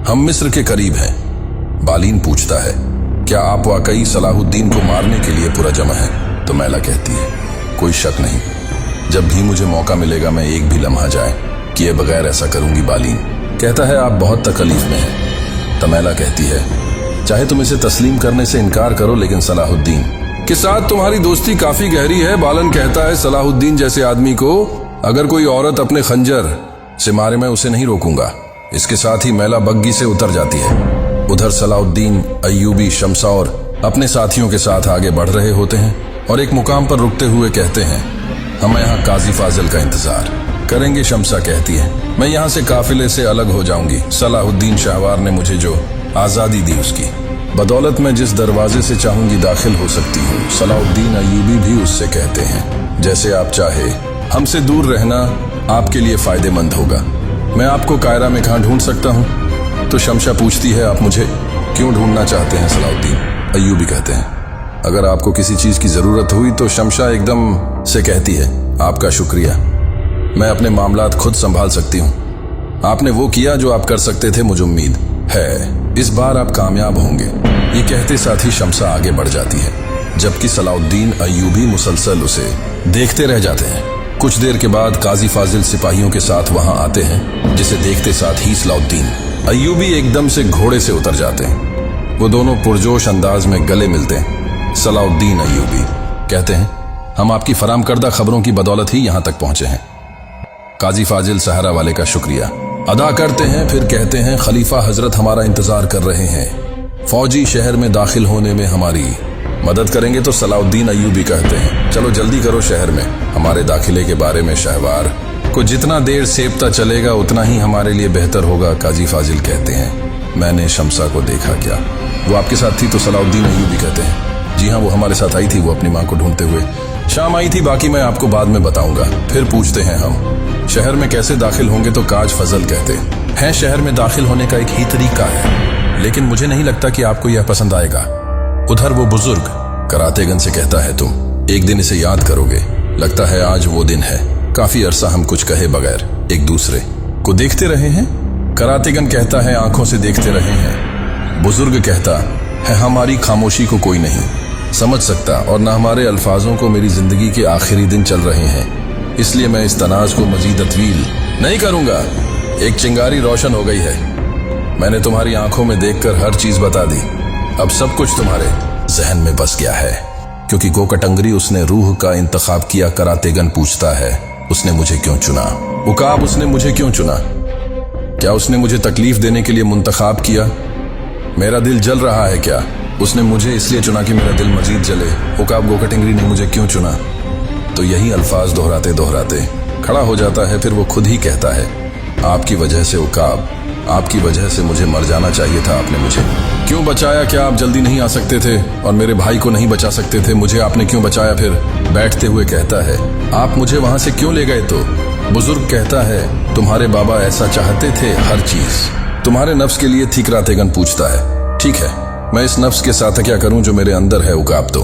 हम मिस्र के करीब हैं। बालीन पूछता है, क्या आप वाकई सलाहुद्दीन को मारने के लिए पुरजम हैं? तो महिला कहती है, कोई शक नहीं, जब भी मुझे मौका मिलेगा मैं एक भी लम्हा जाए किए बगैर ऐसा करूंगी। बालीन कहता है, आप बहुत तकलीफ में हैं। तमैला कहती है, चाहे तुम इसे तस्लीम करने से इनकार करो, लेकिन सलाहुद्दीन के साथ तुम्हारी दोस्ती काफी गहरी है। बालन कहता है, सलाहुद्दीन जैसे आदमी को अगर कोई औरत अपने खंजर से मारे मैं उसे नहीं रोकूंगा। इसके साथ ही मैला बग्गी से उतर जाती है। उधर सलाहुद्दीन अय्यूबी शमसा और अपने साथियों के साथ आगे बढ़ रहे होते हैं और एक मुकाम पर रुकते हुए कहते हैं, हम यहाँ काजी फाजिल का इंतजार करेंगे। शमसा कहती है, मैं यहाँ से काफिले से अलग हो जाऊंगी। सलाहुद्दीन शाहवार ने मुझे जो आजादी दी उसकी बदौलत मैं जिस दरवाजे से चाहूंगी दाखिल हो सकती हूँ। सलाहुद्दीन अय्यूबी भी उससे कहते हैं, जैसे आप चाहे, हमसे दूर रहना आपके लिए फायदेमंद होगा। मैं आपको कायरा में कहाँ ढूंढ सकता हूँ? तो शमशा पूछती है, आप मुझे क्यों ढूंढना चाहते हैं? सलाहुद्दीन अय्यूबी कहते हैं, अगर आपको किसी चीज की जरूरत हुई। तो शमशा एकदम से कहती है, आपका शुक्रिया, मैं अपने मामलात खुद संभाल सकती हूँ। आपने वो किया जो आप कर सकते थे, मुझे उम्मीद है इस बार आप कामयाब होंगे। ये कहते साथ ही शमसा आगे बढ़ जाती है, जबकि सलाहुद्दीन अय्यूबी मुसलसल उसे देखते रह जाते हैं। कुछ देर के बाद काजी फाजिल सिपाहियों के साथ वहां आते हैं, जिसे देखते साथ ही सलाहुद्दीन अय्यूबी एकदम से घोड़े से उतर जाते हैं। वो दोनों पुरजोश अंदाज में गले मिलते हैं। सलाहुद्दीन अय्यूबी कहते हैं, हम आपकी फराम करदा खबरों की बदौलत ही यहां तक पहुंचे हैं। काजी फाजिल सहारा वाले का शुक्रिया अदा करते हैं, फिर कहते हैं, खलीफा हजरत हमारा इंतजार कर रहे हैं। फौजी शहर में दाखिल होने में हमारी मदद करेंगे। तो सलाहुद्दीन अय्यूबी कहते हैं, चलो जल्दी करो, शहर में हमारे दाखिले के बारे में शहवार को जितना देर सेपता चलेगा उतना ही हमारे लिए बेहतर होगा। काजी फाजिल कहते हैं, मैंने शमसा को देखा क्या? वो आपके साथ थी? तो सलाहुद्दीन अय्यूबी कहते हैं, जी हाँ, वो हमारे साथ आई थी। वो अपनी माँ को ढूंढते हुए शाम आई थी, बाकी मैं आपको बाद में बताऊंगा। फिर पूछते हैं, हम शहर में कैसे दाखिल होंगे? तो काज फजल कहते हैं, शहर में दाखिल होने का एक ही तरीका है, लेकिन मुझे नहीं लगता कि आपको यह पसंद आएगा। उधर वो बुजुर्ग करातेगन से कहता है, तुम एक दिन इसे याद करोगे, लगता है आज वो दिन है। काफी अरसा हम कुछ कहे बगैर एक दूसरे को देखते रहे हैं। करातेगन कहता है, आंखों से देखते रहे हैं। बुजुर्ग कहता है, हमारी खामोशी को कोई नहीं समझ सकता और न हमारे अल्फाजों को। मेरी जिंदगी के आखिरी दिन चल रहे हैं, इसलिए मैं इस तनाज को मजीद तवील नहीं करूंगा। एक चिंगारी रोशन हो गई है, मैंने तुम्हारी आंखों में देखकर हर चीज बता दी। अब सब कुछ तुम्हारे जहन में बस गया है, क्योंकि गोकटंगरी उसने रूह का इंतखाब किया। करातेगन पूछता है, उसने मुझे क्यों चुना? उकाब, उसने मुझे क्यों चुना? क्या उसने मुझे तकलीफ देने के लिए मुंतखाब किया? मेरा दिल जल रहा है क्या? उसने मुझे इसलिए चुना कि मेरा दिल मजीद जले। उकाब, गोकटंगरी ने मुझे क्यों चुना? तो यही अल्फाज दोहराते दोहराते खड़ा हो जाता है। फिर वो खुद ही कहता है, आपकी वजह से उकाब, आपकी वजह से मुझे मर जाना चाहिए था। आपने मुझे क्यों बचाया? क्या आप जल्दी नहीं आ सकते थे और मेरे भाई को नहीं बचा सकते थे? मुझे आपने क्यों बचाया? फिर बैठते हुए कहता है, आप मुझे वहां से क्यों ले गए? तो बुजुर्ग कहता है, तुम्हारे बाबा ऐसा चाहते थे, हर चीज तुम्हारे नफ्स के लिए थी। करातेगन पूछता है, ठीक है, मैं इस नफ्स के साथ क्या करूं जो मेरे अंदर है? उकाब, तो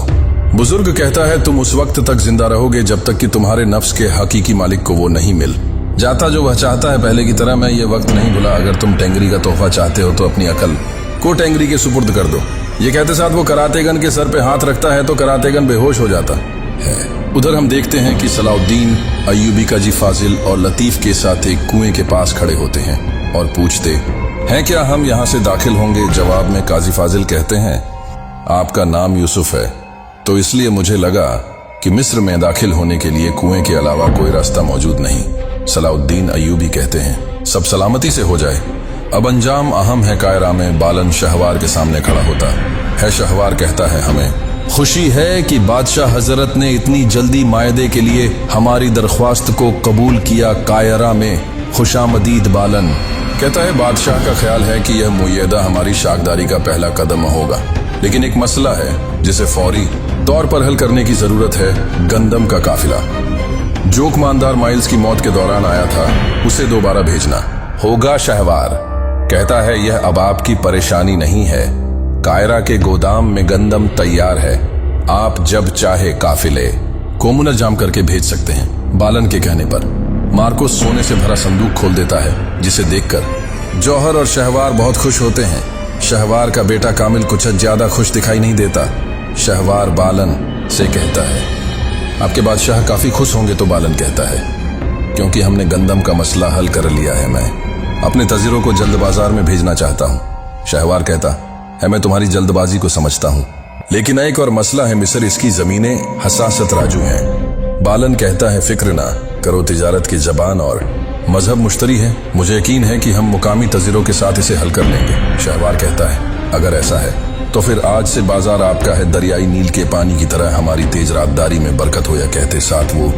बुजुर्ग कहता है, तुम उस वक्त तक जिंदा रहोगे जब तक कि तुम्हारे नफ्स के हकीकी मालिक को वो नहीं मिल जाता जो वह चाहता है। पहले की तरह मैं ये वक्त नहीं भुला। अगर तुम टेंगरी का तोहफा चाहते हो तो अपनी अकल को टेंगरी के सुपुर्द कर दो। ये कहते साथ वो करातेगन के सर पे हाथ रखता है तो करातेगन बेहोश हो जाता है। उधर हम देखते हैं कि सलाहुद्दीन अय्यूबी काजी फाजिल और लतीफ के साथ एक कुएं के पास खड़े होते हैं और पूछते हैं, क्या हम यहाँ से दाखिल होंगे? जवाब में काजी फाजिल कहते हैं, आपका नाम यूसुफ है, तो इसलिए मुझे लगा कि मिस्र में दाखिल होने के लिए कुएं के अलावा कोई रास्ता मौजूद नहीं। सलाहुद्दीन अय्यूबी कहते हैं, सब सलामती से हो जाए, अब अंजाम अहम है। कायरा में बालन शहवार के सामने खड़ा होता है। शहवार कहता है, हमें खुशी है कि बादशाह हजरत ने इतनी जल्दी मायदे के लिए हमारी दरख्वास्त को कबूल किया। कायरा में खुशामदीद। बालन कहता है, बादशाह का ख्याल है कि यह मुयदा हमारी शाकदारी का पहला कदम होगा, लेकिन एक मसला है जिसे फौरी तौर पर हल करने की जरूरत है। गंदम का काफिला जो कमांडर माइल्स की मौत के दौरान आया था, उसे दोबारा भेजना होगा। शहवार कहता है, यह अब आपकी परेशानी नहीं है, कायरा के गोदाम में गंदम तैयार है, आप जब चाहे काफिले को मुनज्जाम करके भेज सकते हैं। बालन के कहने पर मार्कोस सोने से भरा संदूक खोल देता है, जिसे देखकर जौहर और शहवार बहुत खुश होते हैं। शहवार का बेटा कामिल कुछ ज्यादा खुश दिखाई नहीं देता। शहवार बालन से कहता है, आपके बादशाह काफी खुश होंगे। तो बालन कहता है, क्योंकि हमने गंदम का मसला हल कर लिया है, मैं अपने तजीरों को जल्द बाजार में भेजना चाहता हूँ। शहवार कहता है, मैं तुम्हारी जल्दबाजी को समझता हूँ, लेकिन एक और मसला है, मिस्र इसकी जमीनें हसासत राजू हैं। बालन कहता है, फिक्र ना करो, तिजारत की जबान और मजहब मुश्तरी है, मुझे यकीन है कि हम मुकामी तजीरों के साथ इसे हल कर लेंगे। शहवार कहता है, अगर ऐसा है तो फिर आज से बाजार आपका है, दरियाई नील के पानी की तरह हमारी तेज रातदारी में बरकत हो। या कहते साथ वो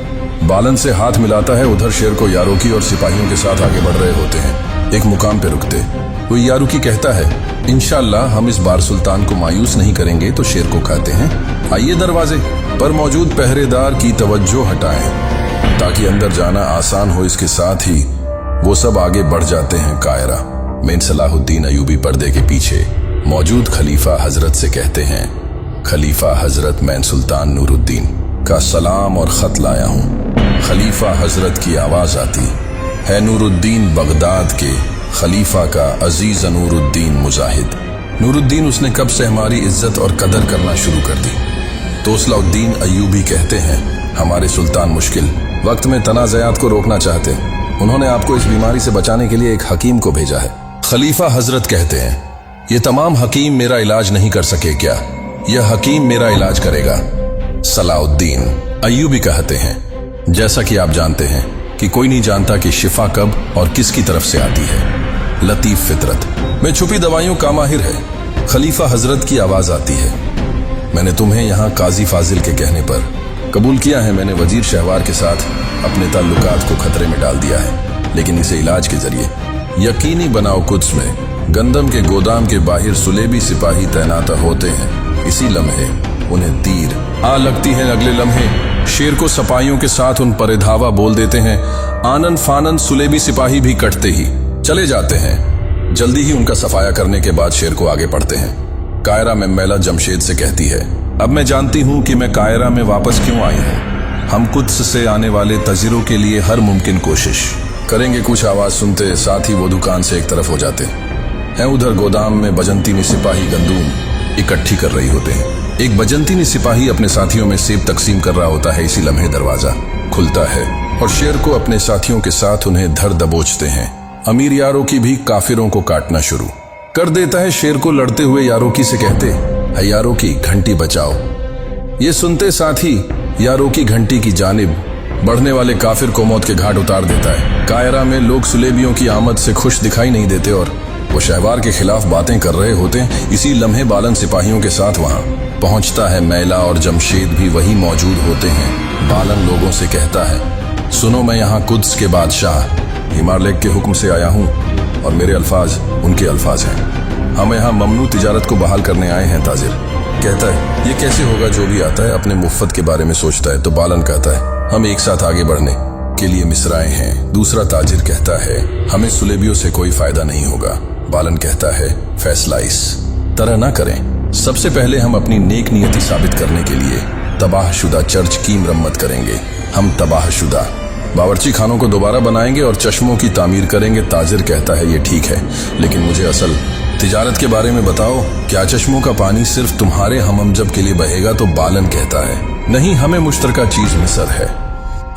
बालन से हाथ मिलाता है। उधर शेर को यारोकी और सिपाहियों के साथ आगे बढ़ रहे होते हैं। एक मुकाम पे रुकते वो यारोकी कहता है, इंशाअल्लाह हम इस बार सुल्तान को मायूस नहीं करेंगे। तो शेर को कहते हैं, आइए दरवाजे पर मौजूद पहरेदार की तवज्जो हटाएं ताकि अंदर जाना आसान हो। इसके साथ ही वो सब आगे बढ़ जाते हैं। कायरा में सलाहुद्दीन अयूबी पर्दे के पीछे मौजूद खलीफा हजरत से कहते हैं, खलीफा हजरत, मैं सुल्तान नूरुद्दीन का सलाम और खत लाया हूँ। खलीफा हजरत की आवाज आती है, नूरुद्दीन बगदाद के खलीफा का अजीज नूरुद्दीन मुजाहिद। नूरुद्दीन, उसने कब से हमारी इज्जत और कदर करना शुरू कर दी। तो सलाहुद्दीन अयूबी कहते हैं, हमारे सुल्तान मुश्किल वक्त में तनाज़ात को रोकना चाहते हैं। उन्होंने आपको इस बीमारी से बचाने के लिए एक हकीम को भेजा है। खलीफा हजरत कहते हैं, ये तमाम हकीम मेरा इलाज नहीं कर सके क्या? यह हकीम मेरा इलाज करेगा। सलाहुद्दीन अयूबी कहते हैं, जैसा कि आप जानते हैं कि कोई नहीं जानता कि शिफा कब और किसकी तरफ से आती है। लतीफ फितरत में छुपी दवाइयों का माहिर है। खलीफा हजरत की आवाज आती है, मैंने तुम्हें यहाँ काजी फाजिल के कहने पर कबूल किया है। मैंने वजीर शहवार के साथ अपने ताल्लुकात को खतरे में डाल दिया है, लेकिन इसे इलाज के जरिए यकीनी बनाओ। कुद्स में गंदम के गोदाम के बाहर सुलेबी सिपाही तैनात होते हैं। इसी लम्हे उन्हें तीर आ लगती है। अगले लम्हे शेर को सिपाहियों के साथ उन पर धावा बोल देते हैं। आनन फानन सुलेबी सिपाही भी कटते ही चले जाते हैं। जल्दी ही उनका सफाया करने के बाद शेर को आगे बढ़ते हैं। कायरा में मैला जमशेद से कहती है, अब मैं जानती हूँ कि मैं कायरा में वापस क्यों आई हूँ। हम कुद्स से आने वाले तजीरों के लिए हर मुमकिन कोशिश करेंगे। कुछ आवाज सुनते साथ ही वो दुकान से एक तरफ हो जाते हैं। उधर गोदाम में बजंतीनी सिपाही गंदूम इकट्ठी कर रही होते हैं। एक बजंतीनी सिपाही अपने साथियों में सेब तकसीम कर रहा होता है। इसी लम्हे दरवाजा खुलता है और शेर को अपने साथियों के साथ उन्हें धर दबोचते हैं। अमीर यारोकी भी काफिरों को काटना शुरू कर देता है। शेर को लड़ते हुए यारोकी से कहते, है यारोकी, घंटी बचाओ। ये सुनते साथ ही यारोकी घंटी की जानिब बढ़ने वाले काफिर को मौत के घाट उतार देता है। कायरा में लोग सुलेबियों की आमद से खुश दिखाई नहीं देते और वो शहवार के खिलाफ बातें कर रहे होते हैं। इसी लम्हे बालन सिपाहियों के साथ वहां पहुंचता है। मैला और जमशेद भी वहीं मौजूद होते हैं। बालन लोगों से कहता है, सुनो, मैं यहाँ कुद्स के बादशाह हिमालय के हुक्म से आया हूँ और मेरे अल्फाज उनके अल्फाज हैं। हम यहाँ ममनू तिजारत को बहाल करने आए हैं। ताजिर कहता है, ये कैसे होगा? जो भी आता है अपने मुफ्त के बारे में सोचता है। तो बालन कहता है, हम एक साथ आगे बढ़ने के लिए मिस्र आए हैं। दूसरा ताजिर कहता है, हमें सुलेबियों से कोई फायदा नहीं होगा। बालन कहता है, फैसला इस तरह ना करें। सबसे पहले हम अपनी नेक नियति साबित करने के लिए तबाहशुदा चर्च की मरम्मत करेंगे। हम तबाहशुदा बावर्ची खानों को दोबारा बनाएंगे और चश्मों की तामीर करेंगे। ताजिर कहता है, ये ठीक है, लेकिन मुझे असल तिजारत के बारे में बताओ। क्या चश्मों का पानी सिर्फ तुम्हारे हमअमजब के लिए बहेगा? तो बालन कहता है, नहीं, हमें मुश्तरका चीज मिस्र है।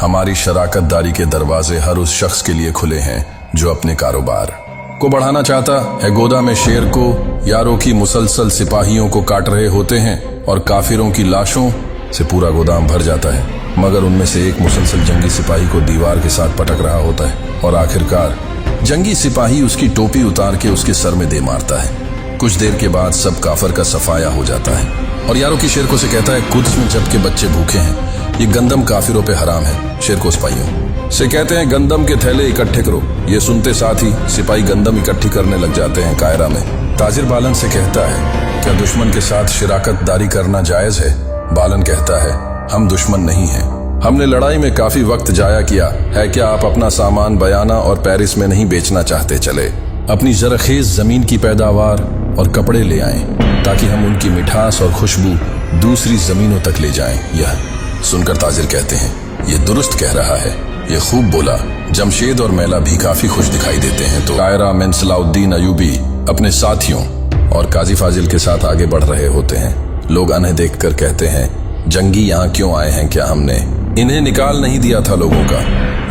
हमारी शराकतदारी के दरवाजे हर उस शख्स के लिए खुले हैं जो अपने कारोबार को बढ़ाना चाहता है। गोदा में शेर को यारोकी मुसलसल सिपाहियों को काट रहे होते हैं और काफिरों की लाशों से पूरा गोदाम भर जाता है, मगर उनमें से एक मुसलसल जंगी सिपाही को दीवार के साथ पटक रहा होता है और आखिरकार जंगी सिपाही उसकी टोपी उतार के उसके सर में दे मारता है। कुछ देर के बाद सब काफर का सफाया हो जाता है और यारोकी शेर को से कहता है, कुद्स में जबकि बच्चे भूखे हैं, ये गंदम काफिरों पे हराम है। शेर को सिपाहियों से कहते हैं, गंदम के थैले इकट्ठे करो। ये सुनते साथ ही सिपाही गंदम इकट्ठी करने लग जाते हैं। कायरा में ताजिर बालन से कहता है, क्या दुश्मन के साथ शिराकतदारी करना जायज है? बालन कहता है, हम दुश्मन नहीं हैं, हमने लड़ाई में काफी वक्त जाया किया है। क्या आप अपना सामान बयाना और पेरिस में नहीं बेचना चाहते? चले अपनी जरखेज जमीन की पैदावार और कपड़े ले आएं ताकि हम उनकी मिठास और खुशबू दूसरी जमीनों तक ले जाएं। यह सुनकर ताजिर कहते हैं, ये दुरुस्त कह रहा है, ये खूब बोला। जमशेद और मैला भी काफी खुश दिखाई देते हैं। तो कायरा बिन सलाउद्दीन अयूबी अपने साथियों और काजी फाजिल के साथ आगे बढ़ रहे होते हैं। लोग उन्हें देखकर कहते हैं, जंगी यहाँ क्यों आए हैं? क्या हमने इन्हें निकाल नहीं दिया था? लोगों का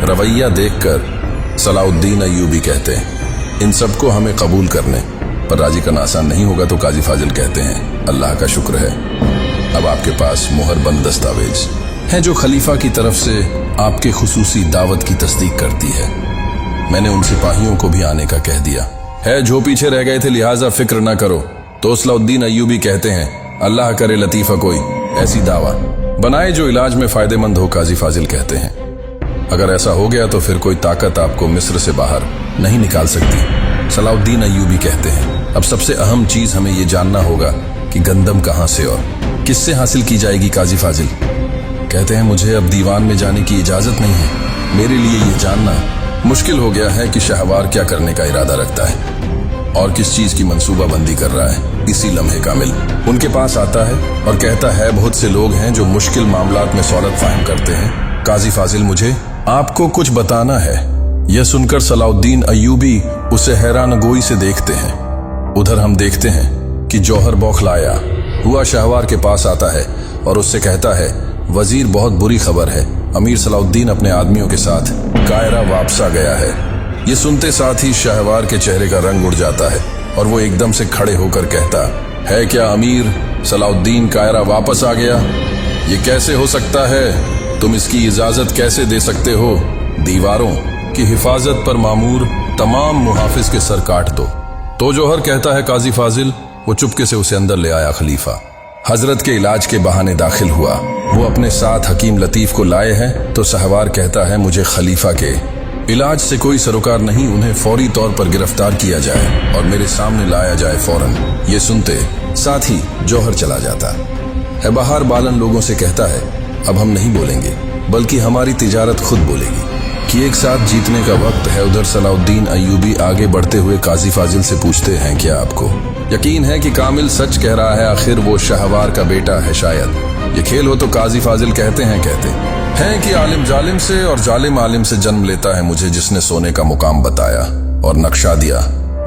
रवैया देखकर सलाउद्दीन अयूबी कहते हैं, इन सबको हमें कबूल करने पर राजी करना आसान नहीं होगा। तो काजी फाजिल कहते हैं, अल्लाह का शुक्र है, अब आपके पास मुहरबंद दस्तावेज है जो खलीफा की तरफ से आपके खुसूसी दावत की तस्दीक करती है। मैंने उन सिपाहियों को भी आने का कह दिया है जो पीछे रह गए थे, लिहाजा फिक्र न करो। तो सलाउद्दीन अयूबी कहते हैं, अल्लाह करे लतीफ़ा कोई ऐसी दावा बनाए जो इलाज में फायदेमंद हो। काजी फाजिल कहते हैं, अगर ऐसा हो गया तो फिर कोई ताकत आपको मिस्र से बाहर नहीं निकाल सकती। सलाउद्दीन अयूबी कहते हैं, अब सबसे अहम चीज हमें ये जानना होगा कि गंदम कहाँ से और किससे हासिल की जाएगी। काजी फाजिल कहते हैं, मुझे अब दीवान में जाने की इजाजत नहीं है। मेरे लिए ये जानना मुश्किल हो गया है कि शाहवार क्या करने का इरादा रखता है और किस चीज की मंसूबाबंदी कर रहा है। इसी लम्हे कामिल उनके पास आता है और कहता है, बहुत से लोग हैं जो मुश्किल मामलात में सहूलत फाहम करते हैं। काजी फाजिल, मुझे आपको कुछ बताना है। यह सुनकर सलाउद्दीन अयूबी उसे हैरान गोई से देखते हैं। उधर हम देखते हैं कि जौहर बौखलाया हुआ शाहवार के पास आता है और उससे कहता है, वजीर, बहुत बुरी खबर है, अमीर सलाउद्दीन अपने आदमियों के साथ कायरा वापस आ गया है। ये सुनते साथ ही शाहवार के चेहरे का रंग उड़ जाता है और वो एकदम से खड़े होकर कहता है, क्या अमीर सलाउद्दीन कायरा वापस आ गया? ये कैसे हो सकता है? तुम इसकी इजाजत कैसे दे सकते हो? दीवारों की हिफाजत पर मामूर तमाम मुहाफिज के सर काट दो। तो जौहर कहता है, काजी फाजिल। वो चुपके से उसे अंदर ले आया। खलीफा हजरत के इलाज के बहाने दाखिल हुआ। वो अपने साथ हकीम लतीफ को लाए हैं। तो सहवार कहता है, मुझे खलीफा के इलाज से कोई सरोकार नहीं, उन्हें फौरी तौर पर गिरफ्तार किया जाए और मेरे सामने लाया जाए फौरन। ये सुनते साथ ही जौहर चला जाता है। बाहर बालन लोगों से कहता है, अब हम नहीं बोलेंगे बल्कि हमारी तिजारत खुद बोलेगी कि एक साथ जीतने का वक्त है। उधर सलाउद्दीन अयूबी आगे बढ़ते हुए काजी फाजिल से पूछते हैं, क्या आपको यकीन है कि कामिल सच कह रहा है? आखिर वो शाहवार का बेटा है, शायद ये खेल हो। तो काजी फाजिल कहते हैं कि आलिम जालिम से और जालिम आलिम से जन्म लेता है। मुझे जिसने सोने का मुकाम बताया और नक्शा दिया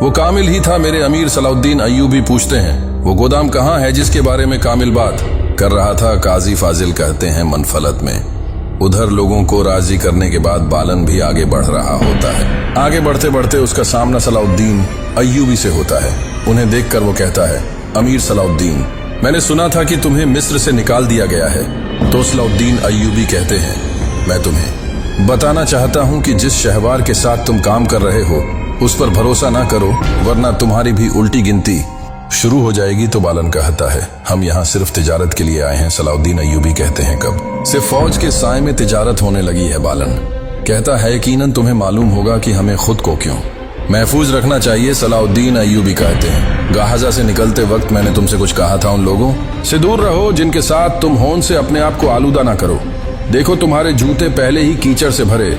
वो कामिल ही था, मेरे अमीर सलाउद्दीन अयूबी। पूछते हैं, वो गोदाम कहाँ है जिसके बारे में कामिल बात कर रहा था? काजी फाजिल कहते हैं, मनफलत में। उधर लोगों को राजी करने के बाद बालन भी आगे बढ़ रहा होता है। आगे बढ़ते बढ़ते उसका सामना सलाउद्दीन अयूबी से होता है। उन्हें देखकर वो कहता है, अमीर सलाउद्दीन, मैंने सुना था कि तुम्हें मिस्र से निकाल दिया गया है। तो सलाउद्दीन अयूबी कहते हैं, मैं तुम्हें बताना चाहता हूं कि जिस शहवार के साथ तुम काम कर रहे हो उस पर भरोसा ना करो, वरना तुम्हारी भी उल्टी गिनती शुरू हो जाएगी। तो बालन कहता है, हम यहाँ सिर्फ तिजारत के लिए आए हैं। सलाउद्दीन अयूबी कहते हैं, कब से फौज के साए में तिजारत होने लगी है? बालन कहता है, यकीनन तुम्हें मालूम होगा कि हमें खुद को क्यों महफूज रखना चाहिए। सलाउद्दीन अयूबी कहते हैं, गाहजा से निकलते वक्त मैंने तुमसे कुछ कहा था, उन लोगों से दूर रहो जिनके साथ तुम होन से अपने आप को आलूदा ना करो। देखो तुम्हारे जूते पहले ही कीचड़ से भरे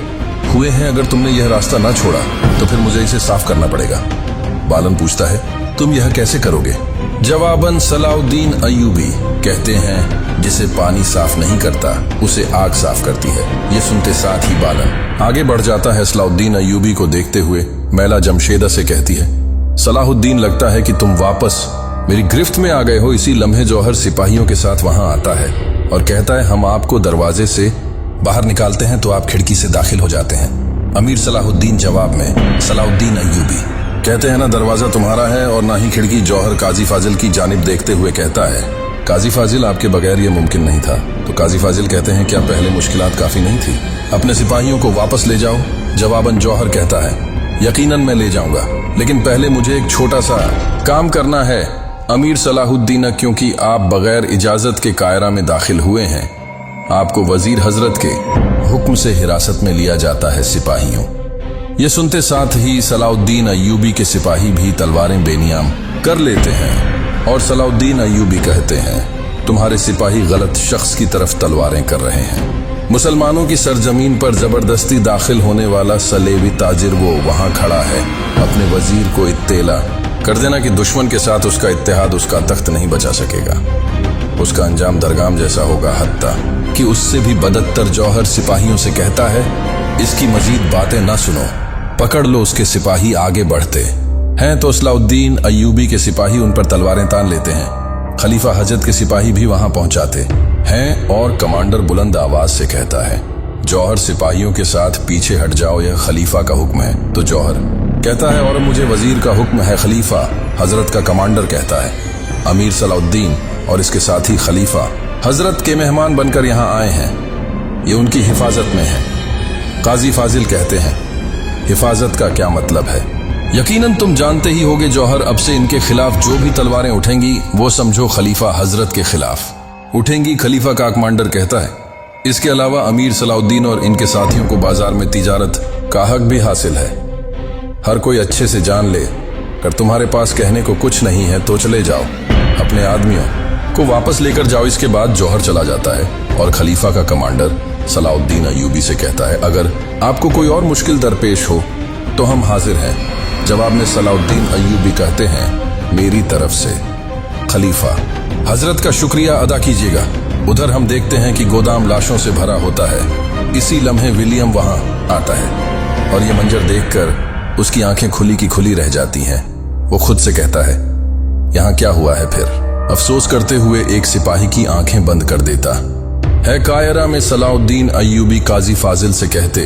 हुए हैं, अगर तुमने यह रास्ता ना छोड़ा तो फिर मुझे इसे साफ करना पड़ेगा। बालन पूछता है, तुम यह कैसे करोगे? जवाबन सलाउद्दीन अयूबी कहते हैं, जिसे पानी साफ नहीं करता उसे आग साफ करती है। ये सुनते साथ ही बालन आगे बढ़ जाता है। सलाउद्दीन अयूबी को देखते हुए मैला जमशेदा से कहती है, सलाहुद्दीन, लगता है कि तुम वापस मेरी गिरफ्त में आ गए हो। इसी लम्हे जौहर सिपाहियों के साथ वहां आता है और कहता है, हम आपको दरवाजे से बाहर निकालते हैं तो आप खिड़की से दाखिल हो जाते हैं। अमीर सलाहुद्दीन जवाब में सलाउद्दीन अयूबी कहते हैं, ना दरवाजा तुम्हारा है और ना ही खिड़की। जौहर काजी फाजिल की जानिब देखते हुए कहता है, काजी फाजिल, आपके बगैर ये मुमकिन नहीं था। तो काजी फाजिल कहते हैं, क्या पहले मुश्किलात काफी नहीं थी? अपने सिपाहियों को वापस ले जाओ। जवाबन जौहर कहता है, यकीनन मैं ले जाऊंगा, लेकिन पहले मुझे एक छोटा सा काम करना है अमीर सलाहुद्दीन, क्योंकि आप बगैर इजाजत के कायरा में दाखिल हुए हैं। आपको वजीर हजरत के हुक्म से हिरासत में लिया जाता है। सिपाहियों ये सुनते साथ ही सलाउद्दीन अयूबी के सिपाही भी तलवारें बेनियाम कर लेते हैं और सलाउद्दीन अयूबी कहते हैं, तुम्हारे सिपाही गलत शख्स की तरफ तलवारें कर रहे हैं। मुसलमानों की सरजमीन पर जबरदस्ती दाखिल होने वाला सलेबी ताजिर वो वहां खड़ा है, अपने वजीर को इत्तेला कर देना कि दुश्मन के साथ उसका इत्तेहाद उसका तख्त नहीं बचा सकेगा। उसका अंजाम दरगाम जैसा होगा, हत्ता कि उससे भी बदत्तर जौहर सिपाहियों से कहता है, इसकी मजीद बातें ना सुनो, पकड़ लो उसके सिपाही आगे बढ़ते हैं। तो सलाउद्दीन अय्यूबी के सिपाही उन पर तलवारें तान लेते हैं। खलीफा हजरत के सिपाही भी वहां पहुंचाते हैं और कमांडर बुलंद आवाज से कहता है, जौहर सिपाहियों के साथ पीछे हट जाओ, यह खलीफा का हुक्म है। तो जौहर कहता है, और मुझे वजीर का हुक्म है खलीफा। हजरत का कमांडर कहता है, अमीर सलाउद्दीन और इसके साथी खलीफा हजरत के मेहमान बनकर यहाँ आए हैं, ये उनकी हिफाजत में है। काजी फाजिल कहते हैं, हिफाजत का क्या मतलब है? यकीनन तुम जानते ही होगे जौहर, अब से इनके खिलाफ जो भी तलवारें उठेंगी वो समझो खलीफा हजरत के खिलाफ उठेंगी। खलीफा का कमांडर कहता है, इसके अलावा अमीर सलाउद्दीन और इनके साथियों को बाजार में तिजारत का हक भी हासिल है। हर कोई अच्छे से जान ले, अगर तुम्हारे पास कहने को कुछ नहीं है तो चले जाओ, अपने आदमियों को वापस लेकर जाओ। इसके बाद जौहर चला जाता है और खलीफा का कमांडर सलाउद्दीन अय्यूबी से कहता है, अगर आपको कोई और मुश्किल दरपेश हो तो हम हाजिर हैं। जवाब में सलाउद्दीन अय्यूबी कहते हैं, मेरी तरफ से खलीफा हजरत का शुक्रिया अदा कीजिएगा। उधर हम देखते हैं कि गोदाम लाशों से भरा होता है। इसी लम्हे विलियम वहां आता है और ये मंजर देखकर उसकी आंखें खुली की खुली रह जाती हैं। वो खुद से कहता है, यहाँ क्या हुआ है? फिर अफसोस करते हुए एक सिपाही की आंखें बंद कर देता है। कायरा में सलाउद्दीन अय्यूबी काजी फाजिल से कहते,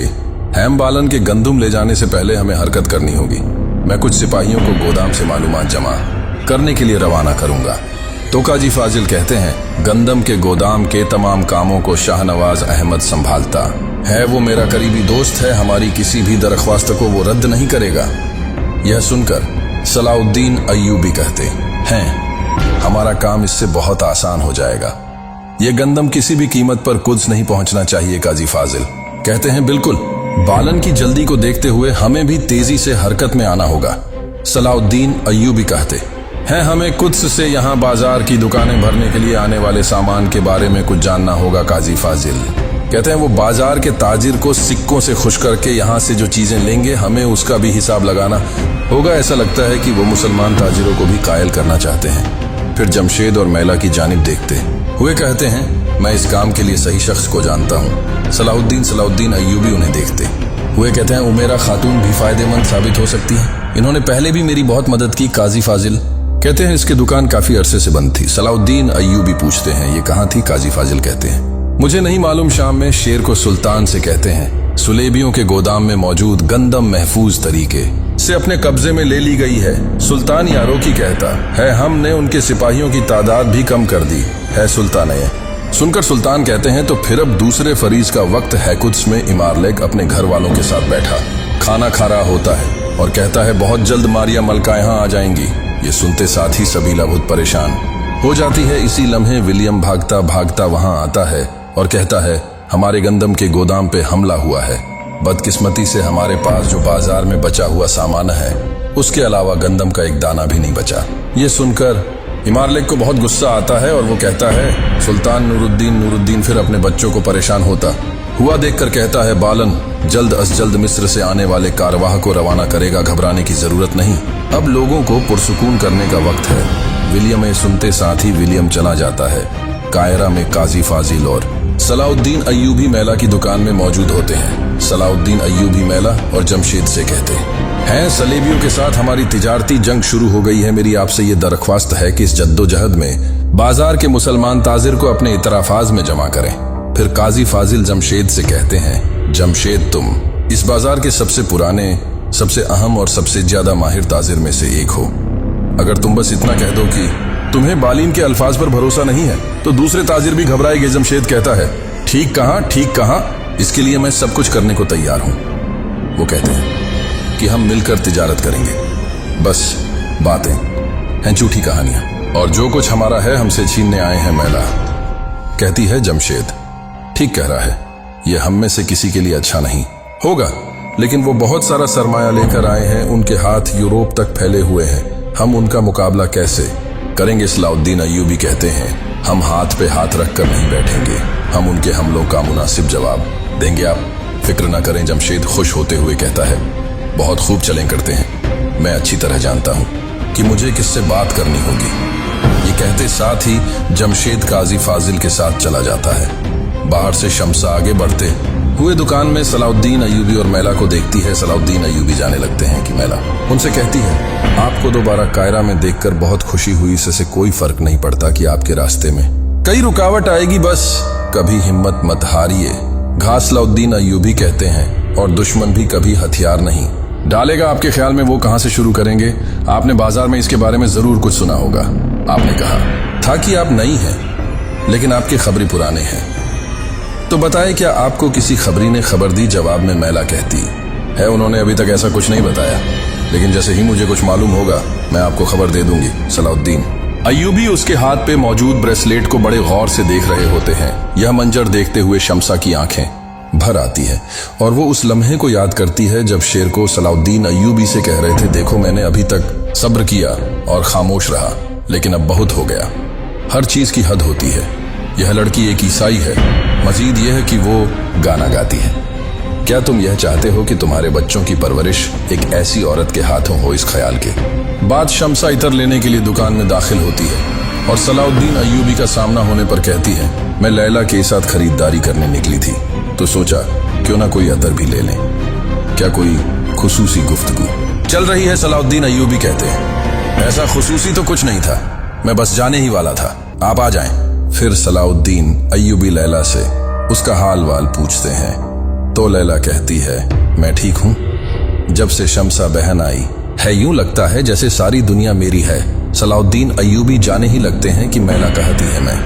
हैम बालन के गंदुम ले जाने से पहले हमें हरकत करनी होगी। मैं कुछ सिपाहियों को गोदाम से मालूमात जमा करने के लिए रवाना करूंगा। तो काजी फाजिल कहते हैं, गंदम के गोदाम के तमाम कामों को शाहनवाज अहमद संभालता है। वो मेरा करीबी दोस्त है, हमारी किसी भी दरख्वास्त को वो रद्द नहीं करेगा। यह सुनकर सलाउद्दीन अय्यूबी कहते हैं, हमारा काम इससे बहुत आसान हो जाएगा। ये गंदम किसी भी कीमत पर कुद्स नहीं पहुंचना चाहिए। काजी फाजिल कहते हैं, बिल्कुल। बालन की जल्दी को देखते हुए हमें भी तेजी से हरकत में आना होगा। सलाउद्दीन अय्यूबी कहते हैं, हमें कुद्स से यहाँ बाजार की दुकानें भरने के लिए आने वाले सामान के बारे में कुछ जानना होगा। काजी फाजिल कहते हैं, वो बाजार के ताजिर को सिक्कों से खुश करके यहाँ से जो चीजें लेंगे हमें उसका भी हिसाब लगाना होगा। ऐसा लगता है कि वो मुसलमान ताजिरों को भी कायल करना चाहते हैं। फिर जमशेद और मैला की जानिब देखते हुए कहते हैं, मैं इस काम के लिए सही शख्स को जानता हूँ। सलाउद्दीन अय्यूबी उन्हें देखते हुए कहते हैं, उमेरा खातून भी फायदेमंद साबित हो सकती है, इन्होंने पहले भी मेरी बहुत मदद की। काजी फाजिल कहते हैं, इसकी दुकान काफी अरसे से बंद थी। सलाउद्दीन अय्यूबी पूछते हैं, ये कहाँ थी? काजी फाजिल कहते हैं, मुझे नहीं मालूम। शाम में शेर को सुल्तान से कहते हैं, सुलेबियों के गोदाम में मौजूद गंदम महफूज तरीके से अपने कब्जे में ले ली गई है। सुल्तान यारों की कहता है, हमने उनके सिपाहियों की तादाद भी कम कर दी है। सुल्तान ये सुनकर सुल्तान कहते हैं, तो फिर अब दूसरे फरीज का वक्त है। कुद्स में इमारलेक अपने घर वालों के साथ बैठा खाना खा रहा होता है और कहता है, बहुत जल्द मारिया मलका यहाँ आ जाएंगी। ये सुनते साथ ही सबीला बहुत परेशान हो जाती है। इसी लम्हे विलियम भागता भागता वहां आता है और कहता है, हमारे गंदम के गोदाम पे हमला हुआ है। बदकिस्मती से हमारे पास जो बाजार में बचा हुआ सामान है उसके अलावा गंदम का एक दाना भी नहीं बचा। ये सुनकर इमारलेक को बहुत गुस्सा आता है और वो कहता है, सुल्तान नूरुद्दीन फिर अपने बच्चों को परेशान होता हुआ देखकर कहता है, बालन जल्द अज जल्द मिस्र से आने वाले कारवाह को रवाना करेगा, घबराने की जरूरत नहीं, अब लोगों को पुरसुकून करने का वक्त है। विलियम ये सुनते साथ ही विलियम चला जाता है। कायरा में काजी फाजिल और सलाउद्दीन अय्यूबी मैला की दुकान में मौजूद होते हैं। सलाउद्दीन अय्यूबी मैला और जमशेद से कहते हैं, सलेबियों के साथ हमारी तिजारती जंग शुरू हो गई है। मेरी आपसे ये दरख्वास्त है कि इस जद्दोजहद में बाजार के मुसलमान ताजिर को अपने इतराफाज में जमा करें। फिर काजी फाजिल जमशेद से कहते हैं, जमशेद तुम इस बाजार के सबसे पुराने, सबसे अहम और सबसे ज्यादा माहिर ताजिर में से एक हो। अगर तुम बस इतना कह दो कि तुम्हें बालीन के अल्फाज पर भरोसा नहीं है तो दूसरे ताजिर भी घबराएंगे। जमशेद कहता है, ठीक कहा, इसके लिए मैं सब कुछ करने को तैयार हूं। वो कहते हैं कि हम मिलकर तिजारत करेंगे, बस बातें हैं झूठी कहानियां, और जो कुछ हमारा है हमसे छीनने आए हैं। मैला कहती है, जमशेद ठीक कह रहा है, ये हम में से किसी के लिए अच्छा नहीं होगा, लेकिन वो बहुत सारा सरमाया लेकर आए हैं, उनके हाथ यूरोप तक फैले हुए हैं, हम उनका मुकाबला कैसे करेंगे? सलाउद्दीन अय्यूबी कहते हैं, हम हाथ पे हाथ रखकर नहीं बैठेंगे, हम उनके हमलों का मुनासिब जवाब देंगे। आप फिक्र न करें। जमशेद खुश होते हुए कहता है, बहुत खूब चलें करते हैं। मैं अच्छी तरह जानता हूं कि मुझे किससे बात करनी होगी। ये कहते साथ ही जमशेद काजी फाजिल के साथ चला जाता है। बाहर से शम्सा आगे बढ़ते हुए दुकान में सलाउद्दीन अय्यूबी और मैला को देखती है। सलाउद्दीन अय्यूबी जाने लगते हैं कि मैला उनसे कहती है, आपको दोबारा कायरा में देखकर बहुत खुशी हुई, इससे कोई फर्क नहीं पड़ता कि आपके रास्ते में कई रुकावट आएगी, बस कभी हिम्मत मत हारिए। घास सलाउद्दीन अय्यूबी कहते हैं, और दुश्मन भी कभी हथियार नहीं डालेगा। आपके ख्याल में वो कहां से शुरू करेंगे? आपने बाजार में इसके बारे में जरूर कुछ सुना होगा। आपने कहा था कि आप नई हैं, लेकिन आपके खबरी पुराने हैं। तो बताएं, क्या आपको किसी खबरी ने खबर दी? जवाब में मैला कहती है, उन्होंने अभी तक ऐसा कुछ नहीं बताया, लेकिन जैसे ही मुझे कुछ मालूम होगा मैं आपको खबर दे दूंगी। सलाउद्दीन अय्यूबी उसके हाथ पे मौजूद ब्रेसलेट को बड़े गौर से देख रहे होते हैं। यह मंजर देखते हुए शम्सा की आंखें भर आती है और वो उस लम्हे को याद करती है जब शेर को सलाउद्दीन अय्यूबी से कह रहे थे, देखो मैंने अभी तक सब्र किया और खामोश रहा, लेकिन अब बहुत हो गया। हर चीज की हद होती है। यह लड़की एक ईसाई है, मजीद यह है कि वो गाना गाती है। क्या तुम यह चाहते हो कि तुम्हारे बच्चों की परवरिश एक ऐसी औरत के हाथों हो? इस ख्याल के बाद शम्सा इतर लेने के लिए दुकान में दाखिल होती है और सलाउद्दीन अय्यूबी का सामना होने पर कहती है, मैं लैला के साथ खरीदारी करने निकली थी, तो सोचा क्यों ना कोई अतर भी ले लें। क्या कोई खुसूसी गुफ्तगू चल रही है? सलाउद्दीन अय्यूबी कहते हैं, ऐसा खुसूसी तो कुछ नहीं था, मैं बस जाने ही वाला था, आप आ जाएं। फिर सलाउद्दीन अय्यूबी लैला से उसका हाल वाल पूछते हैं, तो लैला कहती है, मैं ठीक हूं। जब से शम्सा बहन आई है यूं लगता है जैसे सारी दुनिया मेरी है। सलाउद्दीन अय्यूबी जाने ही लगते हैं कि मैला कहती है, मैं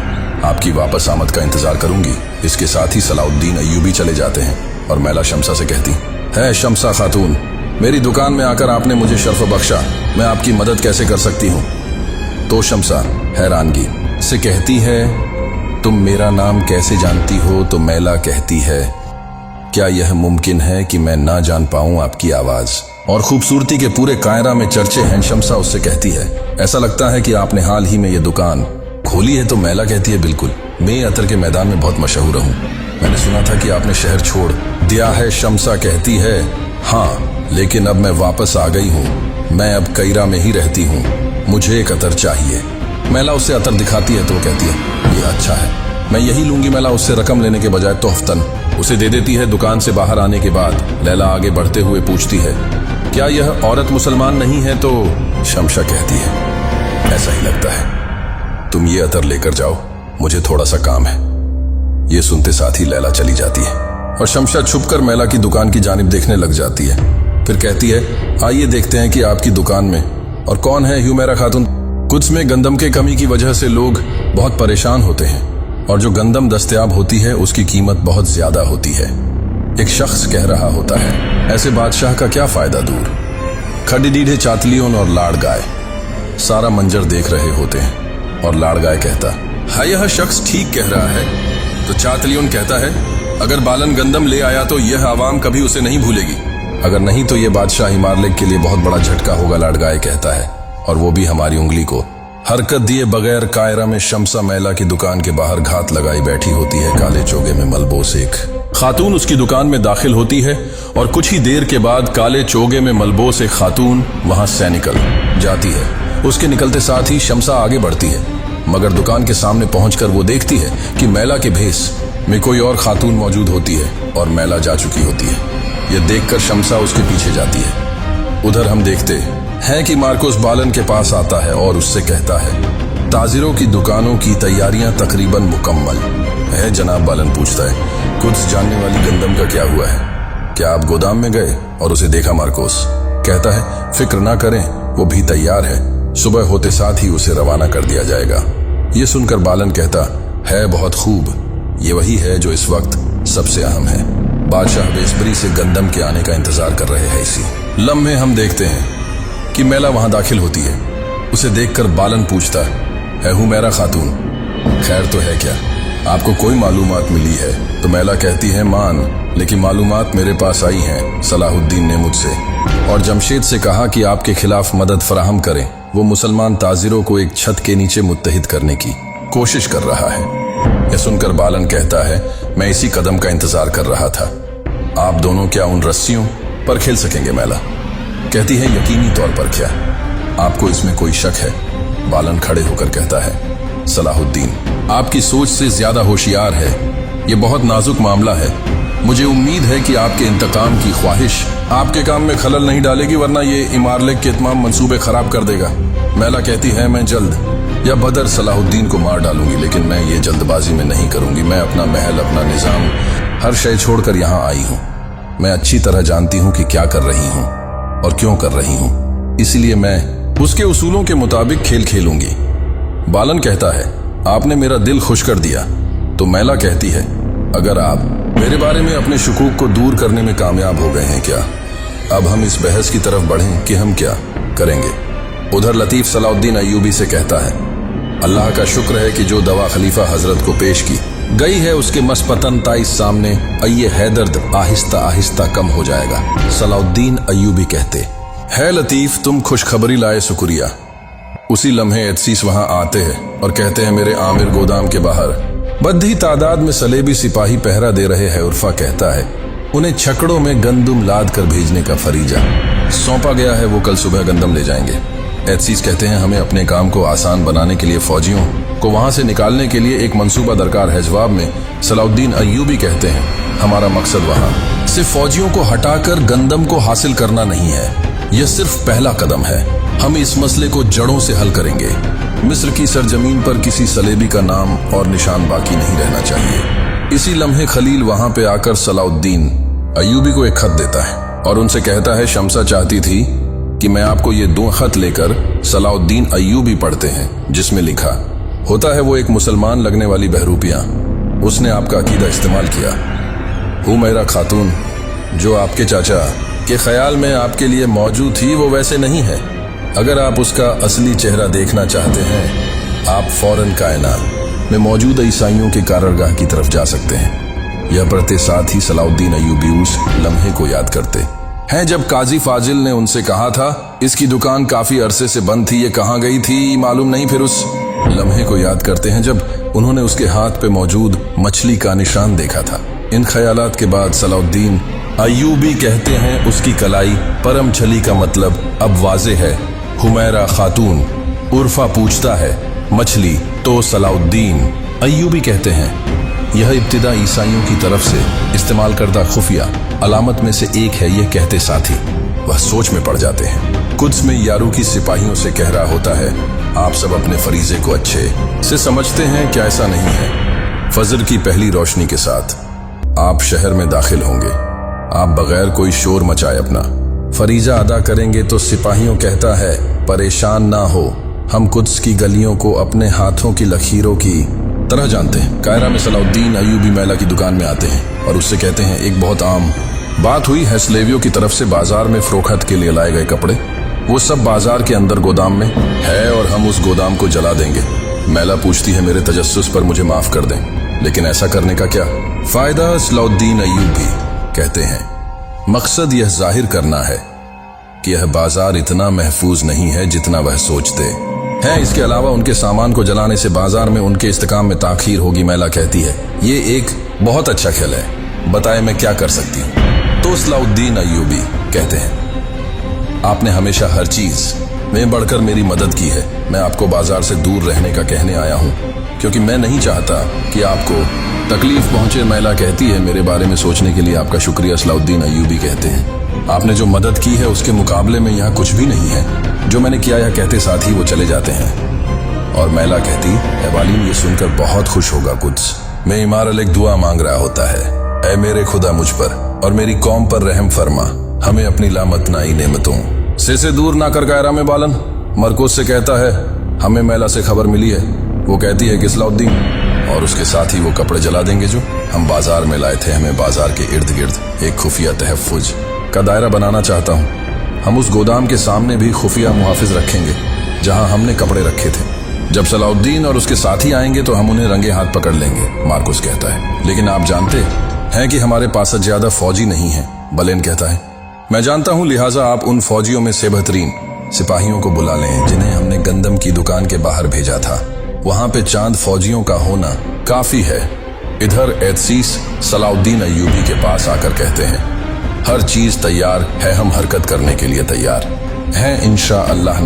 आपकी वापस आमद का इंतजार करूंगी। इसके साथ ही सलाउद्दीन अय्यूबी चले जाते हैं और मैला शम्सा से कहती है, शम्सा खातून, मेरी दुकान में आकर आपने मुझे शर्फ बख्शा, मैं आपकी मदद कैसे कर सकती हूँ? तो शम्सा हैरानगी से कहती है, तुम मेरा नाम कैसे जानती हो? तो मैला कहती है, क्या यह मुमकिन है कि मैं ना जान पाऊं आपकी आवाज और खूबसूरती के पूरे कायरा में चर्चे हैं? शम्सा उससे कहती है, ऐसा लगता है कि आपने हाल ही में ये दुकान खोली है। तो मैला कहती है, बिल्कुल, मैं अतर के मैदान में बहुत मशहूर हूँ, मैंने सुना था कि आपने शहर छोड़ दिया है। शम्सा कहती है, हाँ, लेकिन अब मैं वापस आ गई हूँ, मैं अब कायरा में ही रहती हूँ, मुझे एक अतर चाहिए। मैला उससे अतर दिखाती है तो वो कहती है, ये अच्छा है, मैं यही लूंगी। मैला उससे रकम लेने के बजाय तोहफतन उसे दे देती है। दुकान से बाहर आने के बाद लैला आगे बढ़ते हुए पूछती है, क्या यह औरत मुसलमान नहीं है? तो शम्सा कहती है, ऐसा ही लगता है, तुम ये अतर लेकर जाओ, मुझे थोड़ा सा काम है। ये सुनते साथ ही लैला चली जाती है और शम्सा छुपकर मैला की दुकान की जानिब देखने लग जाती है। फिर कहती है, आइए देखते हैं कि आपकी दुकान में और कौन है हुमैरा खातून। कुछ में गंदम के कमी की वजह से लोग बहुत परेशान होते हैं और जो गंदम दस्तयाब होती है उसकी कीमत बहुत ज्यादा होती है। एक शख्स कह रहा होता है, ऐसे बादशाह का क्या फायदा दूर। खड़ी डीढ़े चातलियों और लाड़ गाय सारा मंजर देख रहे होते हैं और लाड़ गाय कहता है, यह शख्स ठीक कह रहा है। तो चातलियों कहता है, अगर बालन गंदम ले आया तो यह आवाम कभी उसे नहीं भूलेगी, अगर नहीं तो यह बादशाही मारलेक के लिए बहुत बड़ा झटका होगा। लाड़ गाय कहता है, और वो भी हमारी उंगली को। हरकत दिए बगैर कायरा में शम्सा मैला की दुकान के बाहर घात लगाई बैठी होती है। काले चोगे में मलबोस एक खातून उसकी दुकान में दाखिल होती है और कुछ ही देर के बाद काले चोगे में मलबोस एक खातून वहां से निकल जाती है। उसके निकलते साथ ही शम्सा आगे बढ़ती है, मगर दुकान के सामने पहुंचकर वो देखती है कि मैला के भेस में कोई और खातून मौजूद होती है और मैला जा चुकी होती है। यह देखकर शम्सा उसके पीछे जाती है। उधर हम देखते हैं कि मार्कोस बालन के पास आता है और उससे कहता है, ताजिरों की दुकानों की तैयारियां तकरीबन मुकम्मल है जनाब। बालन पूछता है, कुछ जानने वाली गंदम का क्या हुआ है? क्या आप गोदाम में गए और उसे देखा? मार्कोस कहता है, फिक्र ना करें, वो भी तैयार है, सुबह होते साथ ही उसे रवाना कर दिया जाएगा। ये सुनकर बालन कहता है, बहुत खूब, ये वही है जो इस वक्त सबसे अहम है। बादशाह बेसब्री से गंदम के आने का इंतजार कर रहे हैं। इसी लम्हे हम देखते हैं कि मैला वहां दाखिल होती है। उसे देखकर बालन पूछता है, हुमैरा खातून, खैर तो है क्या? आपको कोई मालूमात मिली है? तो मैला कहती है, मान, लेकिन मालूमात मेरे पास आई हैं सलाहुद्दीन ने मुझसे, और जमशेद से कहा कि आपके खिलाफ मदद फराहम करें। वो मुसलमान ताजिरों को एक छत के नीचे मुत्तहिद करने की कोशिश कर रहा है। यह सुनकर बालन कहता है, मैं इसी कदम का इंतजार कर रहा था। आप दोनों क्या उन रस्सियों पर खेल सकेंगे? मैला कहती है, यकीनी तौर पर। क्या आपको इसमें कोई शक है? बालन खड़े होकर कहता है, सलाहुद्दीन आपकी सोच से ज्यादा होशियार है। ये बहुत नाजुक मामला है। मुझे उम्मीद है कि आपके इंतकाम की ख्वाहिश आपके काम में खलल नहीं डालेगी, वरना ये इमारलेक के तमाम मंसूबे खराब कर देगा। मैला कहती है, मैं जल्द या बदर सलाहुद्दीन को मार डालूंगी, लेकिन मैं ये जल्दबाजी में नहीं करूंगी। मैं अपना महल, अपना निजाम, हर शय छोड़कर यहाँ आई हूँ। मैं अच्छी तरह जानती हूँ कि क्या कर रही हूँ और क्यों कर रही हूँ, इसलिए मैं उसके उसूलों के मुताबिक खेल खेलूंगी। बालन कहता है, आपने मेरा दिल खुश कर दिया। तो मैला कहती है, अगर आप मेरे बारे में अपने शुकूक को दूर करने में कामयाब हो गए हैं क्या, अब हम इस बहस की तरफ बढ़ें कि हम क्या करेंगे। उधर लतीफ सलाउद्दीन अय्यूबी से कहता है, अल्लाह का शुक्र है कि जो दवा खलीफा हजरत को पेश की गई है उसके मसपतन ताइस सामने ये हैदर्द आहिस्ता आहिस्ता कम हो जाएगा। सलाउद्दीन अय्यूबी कहते है, लतीफ तुम खुशखबरी लाए, शुक्रिया। उसी लम्हे एतसीस वहां आते हैं और कहते हैं, मेरे आमिर गोदाम के बाहर बद्धी तादाद में सलेबी सिपाही पहरा दे रहे हैं। उर्फा कहता है, उन्हें छकड़ों में गंदम लाद कर भेजने का फरीजा सौंपा गया है, वो कल सुबह गंदम ले जाएंगे। एतसीस कहते हैं, हमें अपने काम को आसान बनाने के लिए फौजियों को वहां से निकालने के लिए एक मंसूबा दरकार है। जवाब में सलाउद्दीन अय्यूबी कहते हैं, हमारा मकसद वहां सिर्फ फौजियों को हटाकर गंदम को हासिल करना नहीं है, यह सिर्फ पहला कदम है। हम इस मसले को जड़ों से हल करेंगे। मिस्र की सरजमीन पर किसी सलेबी का नाम और निशान बाकी नहीं रहना चाहिए। इसी लम्हे खलील वहां पे आकर सलाउद्दीन अय्यूबी को एक खत देता है और उनसे कहता है, शमसा चाहती थी कि मैं आपको ये 2 खत लेकर सलाउद्दीन अय्यूबी पढ़ते हैं, जिसमें लिखा होता है, वो एक मुसलमान लगने वाली बहरूपियां, उसने आपका अकीदा इस्तेमाल किया। हुमैरा खातून जो आपके चाचा के ख्याल में आपके लिए मौजूद थी, वो वैसे नहीं है। अगर आप उसका असली चेहरा देखना चाहते हैं, आप फौरन कायनात में मौजूद ईसाइयों के काररगाह की तरफ जा सकते हैं। यह पढ़ते साथ ही सलाउद्दीन अय्यूबी उस लम्हे को याद करते हैं जब काजी फाजिल ने उनसे कहा था, इसकी दुकान काफी अरसे से बंद थी, ये कहाँ गई थी मालूम नहीं। फिर उस लम्हे को याद करते हैं जब उन्होंने उसके हाथ पे मौजूद मछली का निशान देखा था। इन ख्यालात के बाद सलाउद्दीन अय्यूबी कहते हैं, उसकी कलाई परम छली का मतलब अब वाजे है। हुमैरा खातून, उर्फा पूछता है, मछली? तो सलाउद्दीन अय्यूबी कहते हैं, यह इब्तिदा ईसाइयों की तरफ से इस्तेमाल करदा खुफिया अलामत में से एक है। ये कहते साथ ही वह सोच में पड़ जाते हैं। कुद्स में यारू की सिपाहियों से कह रहा होता है, आप सब अपने फरीजे को अच्छे से समझते हैं, क्या ऐसा नहीं है? फजर की पहली रोशनी के साथ आप शहर में दाखिल होंगे। आप बगैर कोई शोर मचाए अपना फरीजा अदा करेंगे। तो सिपाहियों कहता है, परेशान ना हो, हम कुद्स की गलियों को अपने हाथों की लकीरों की तरह जानते हैं। कायरा में सलाउद्दीन अय्यूबी मैला की दुकान में आते हैं और उससे कहते हैं, एक बहुत आम बात हुई है, स्लेवियों की तरफ से बाजार में फरोख्त के लिए लाए गए कपड़े वो सब बाजार के अंदर गोदाम में है और हम उस गोदाम को जला देंगे। मैला पूछती है, मेरे तजस्सुस पर मुझे माफ कर दें, लेकिन ऐसा करने का क्या फायदा? सलाउद्दीन अय्यूबी कहते हैं, मकसद यह जाहिर करना है कि यह बाजार इतना महफूज नहीं है जितना वह सोचते हैं। इसके अलावा उनके सामान को जलाने से बाजार में उनके इस्तेकाम में ताखीर होगी। मैला कहती है, ये एक बहुत अच्छा ख्याल है, बताए मैं क्या कर सकती हूँ? तो सलाउद्दीन अय्यूबी कहते हैं, आपने हमेशा हर चीज में बढ़कर मेरी मदद की है। मैं आपको बाजार से दूर रहने का कहने आया हूँ, क्योंकि मैं नहीं चाहता कि आपको तकलीफ पहुंचे। मैला कहती है, मेरे बारे में सोचने के लिए आपका शुक्रिया। सलाउद्दीन अय्यूबी कहते हैं, आपने जो मदद की है उसके मुकाबले में यहाँ कुछ भी नहीं है। जो मैंने किया, यह कहते साथ ही वो चले जाते हैं। और मैला कहती है, वालिन ये सुनकर बहुत खुश होगा कुद्स में इमारल एक दुआ मांग रहा होता है, ऐ मेरे खुदा मुझ पर और मेरी कौम पर रहम फरमा, हमें अपनी लामतनाई नेमतों से दूर ना कर। कायरा में बालन मरकुस से कहता है, हमें मैला से खबर मिली है। वो कहती है कि सलाउद्दीन और उसके साथ ही वो कपड़े जला देंगे जो हम बाजार में लाए थे। हमें बाजार के इर्द गिर्द एक खुफिया तहफ़्फ़ुज़ का दायरा बनाना चाहता हूँ। हम उस गोदाम के सामने भी खुफिया मुहाफिज रखेंगे जहाँ हमने कपड़े रखे थे। जब सलाउद्दीन और उसके साथी आएंगे तो हम उन्हें रंगे हाथ पकड़ लेंगे। मार्कुस कहता है, लेकिन आप जानते हैं कि हमारे पास ज्यादा फौजी नहीं है। बलेन कहता है, मैं जानता हूँ, लिहाजा आप उन फौजियों में से बेहतरीन सिपाहियों को बुला लें जिन्हें हमने गंदम की दुकान के बाहर भेजा था। वहां पे चांद फौजियों का होना काफी है। इधर एतसीस सलाउद्दीन अय्यूबी के पास आकर कहते हैं, हर चीज तैयार है, हम हरकत करने के लिए तैयार हैं इंशाअल्लाह।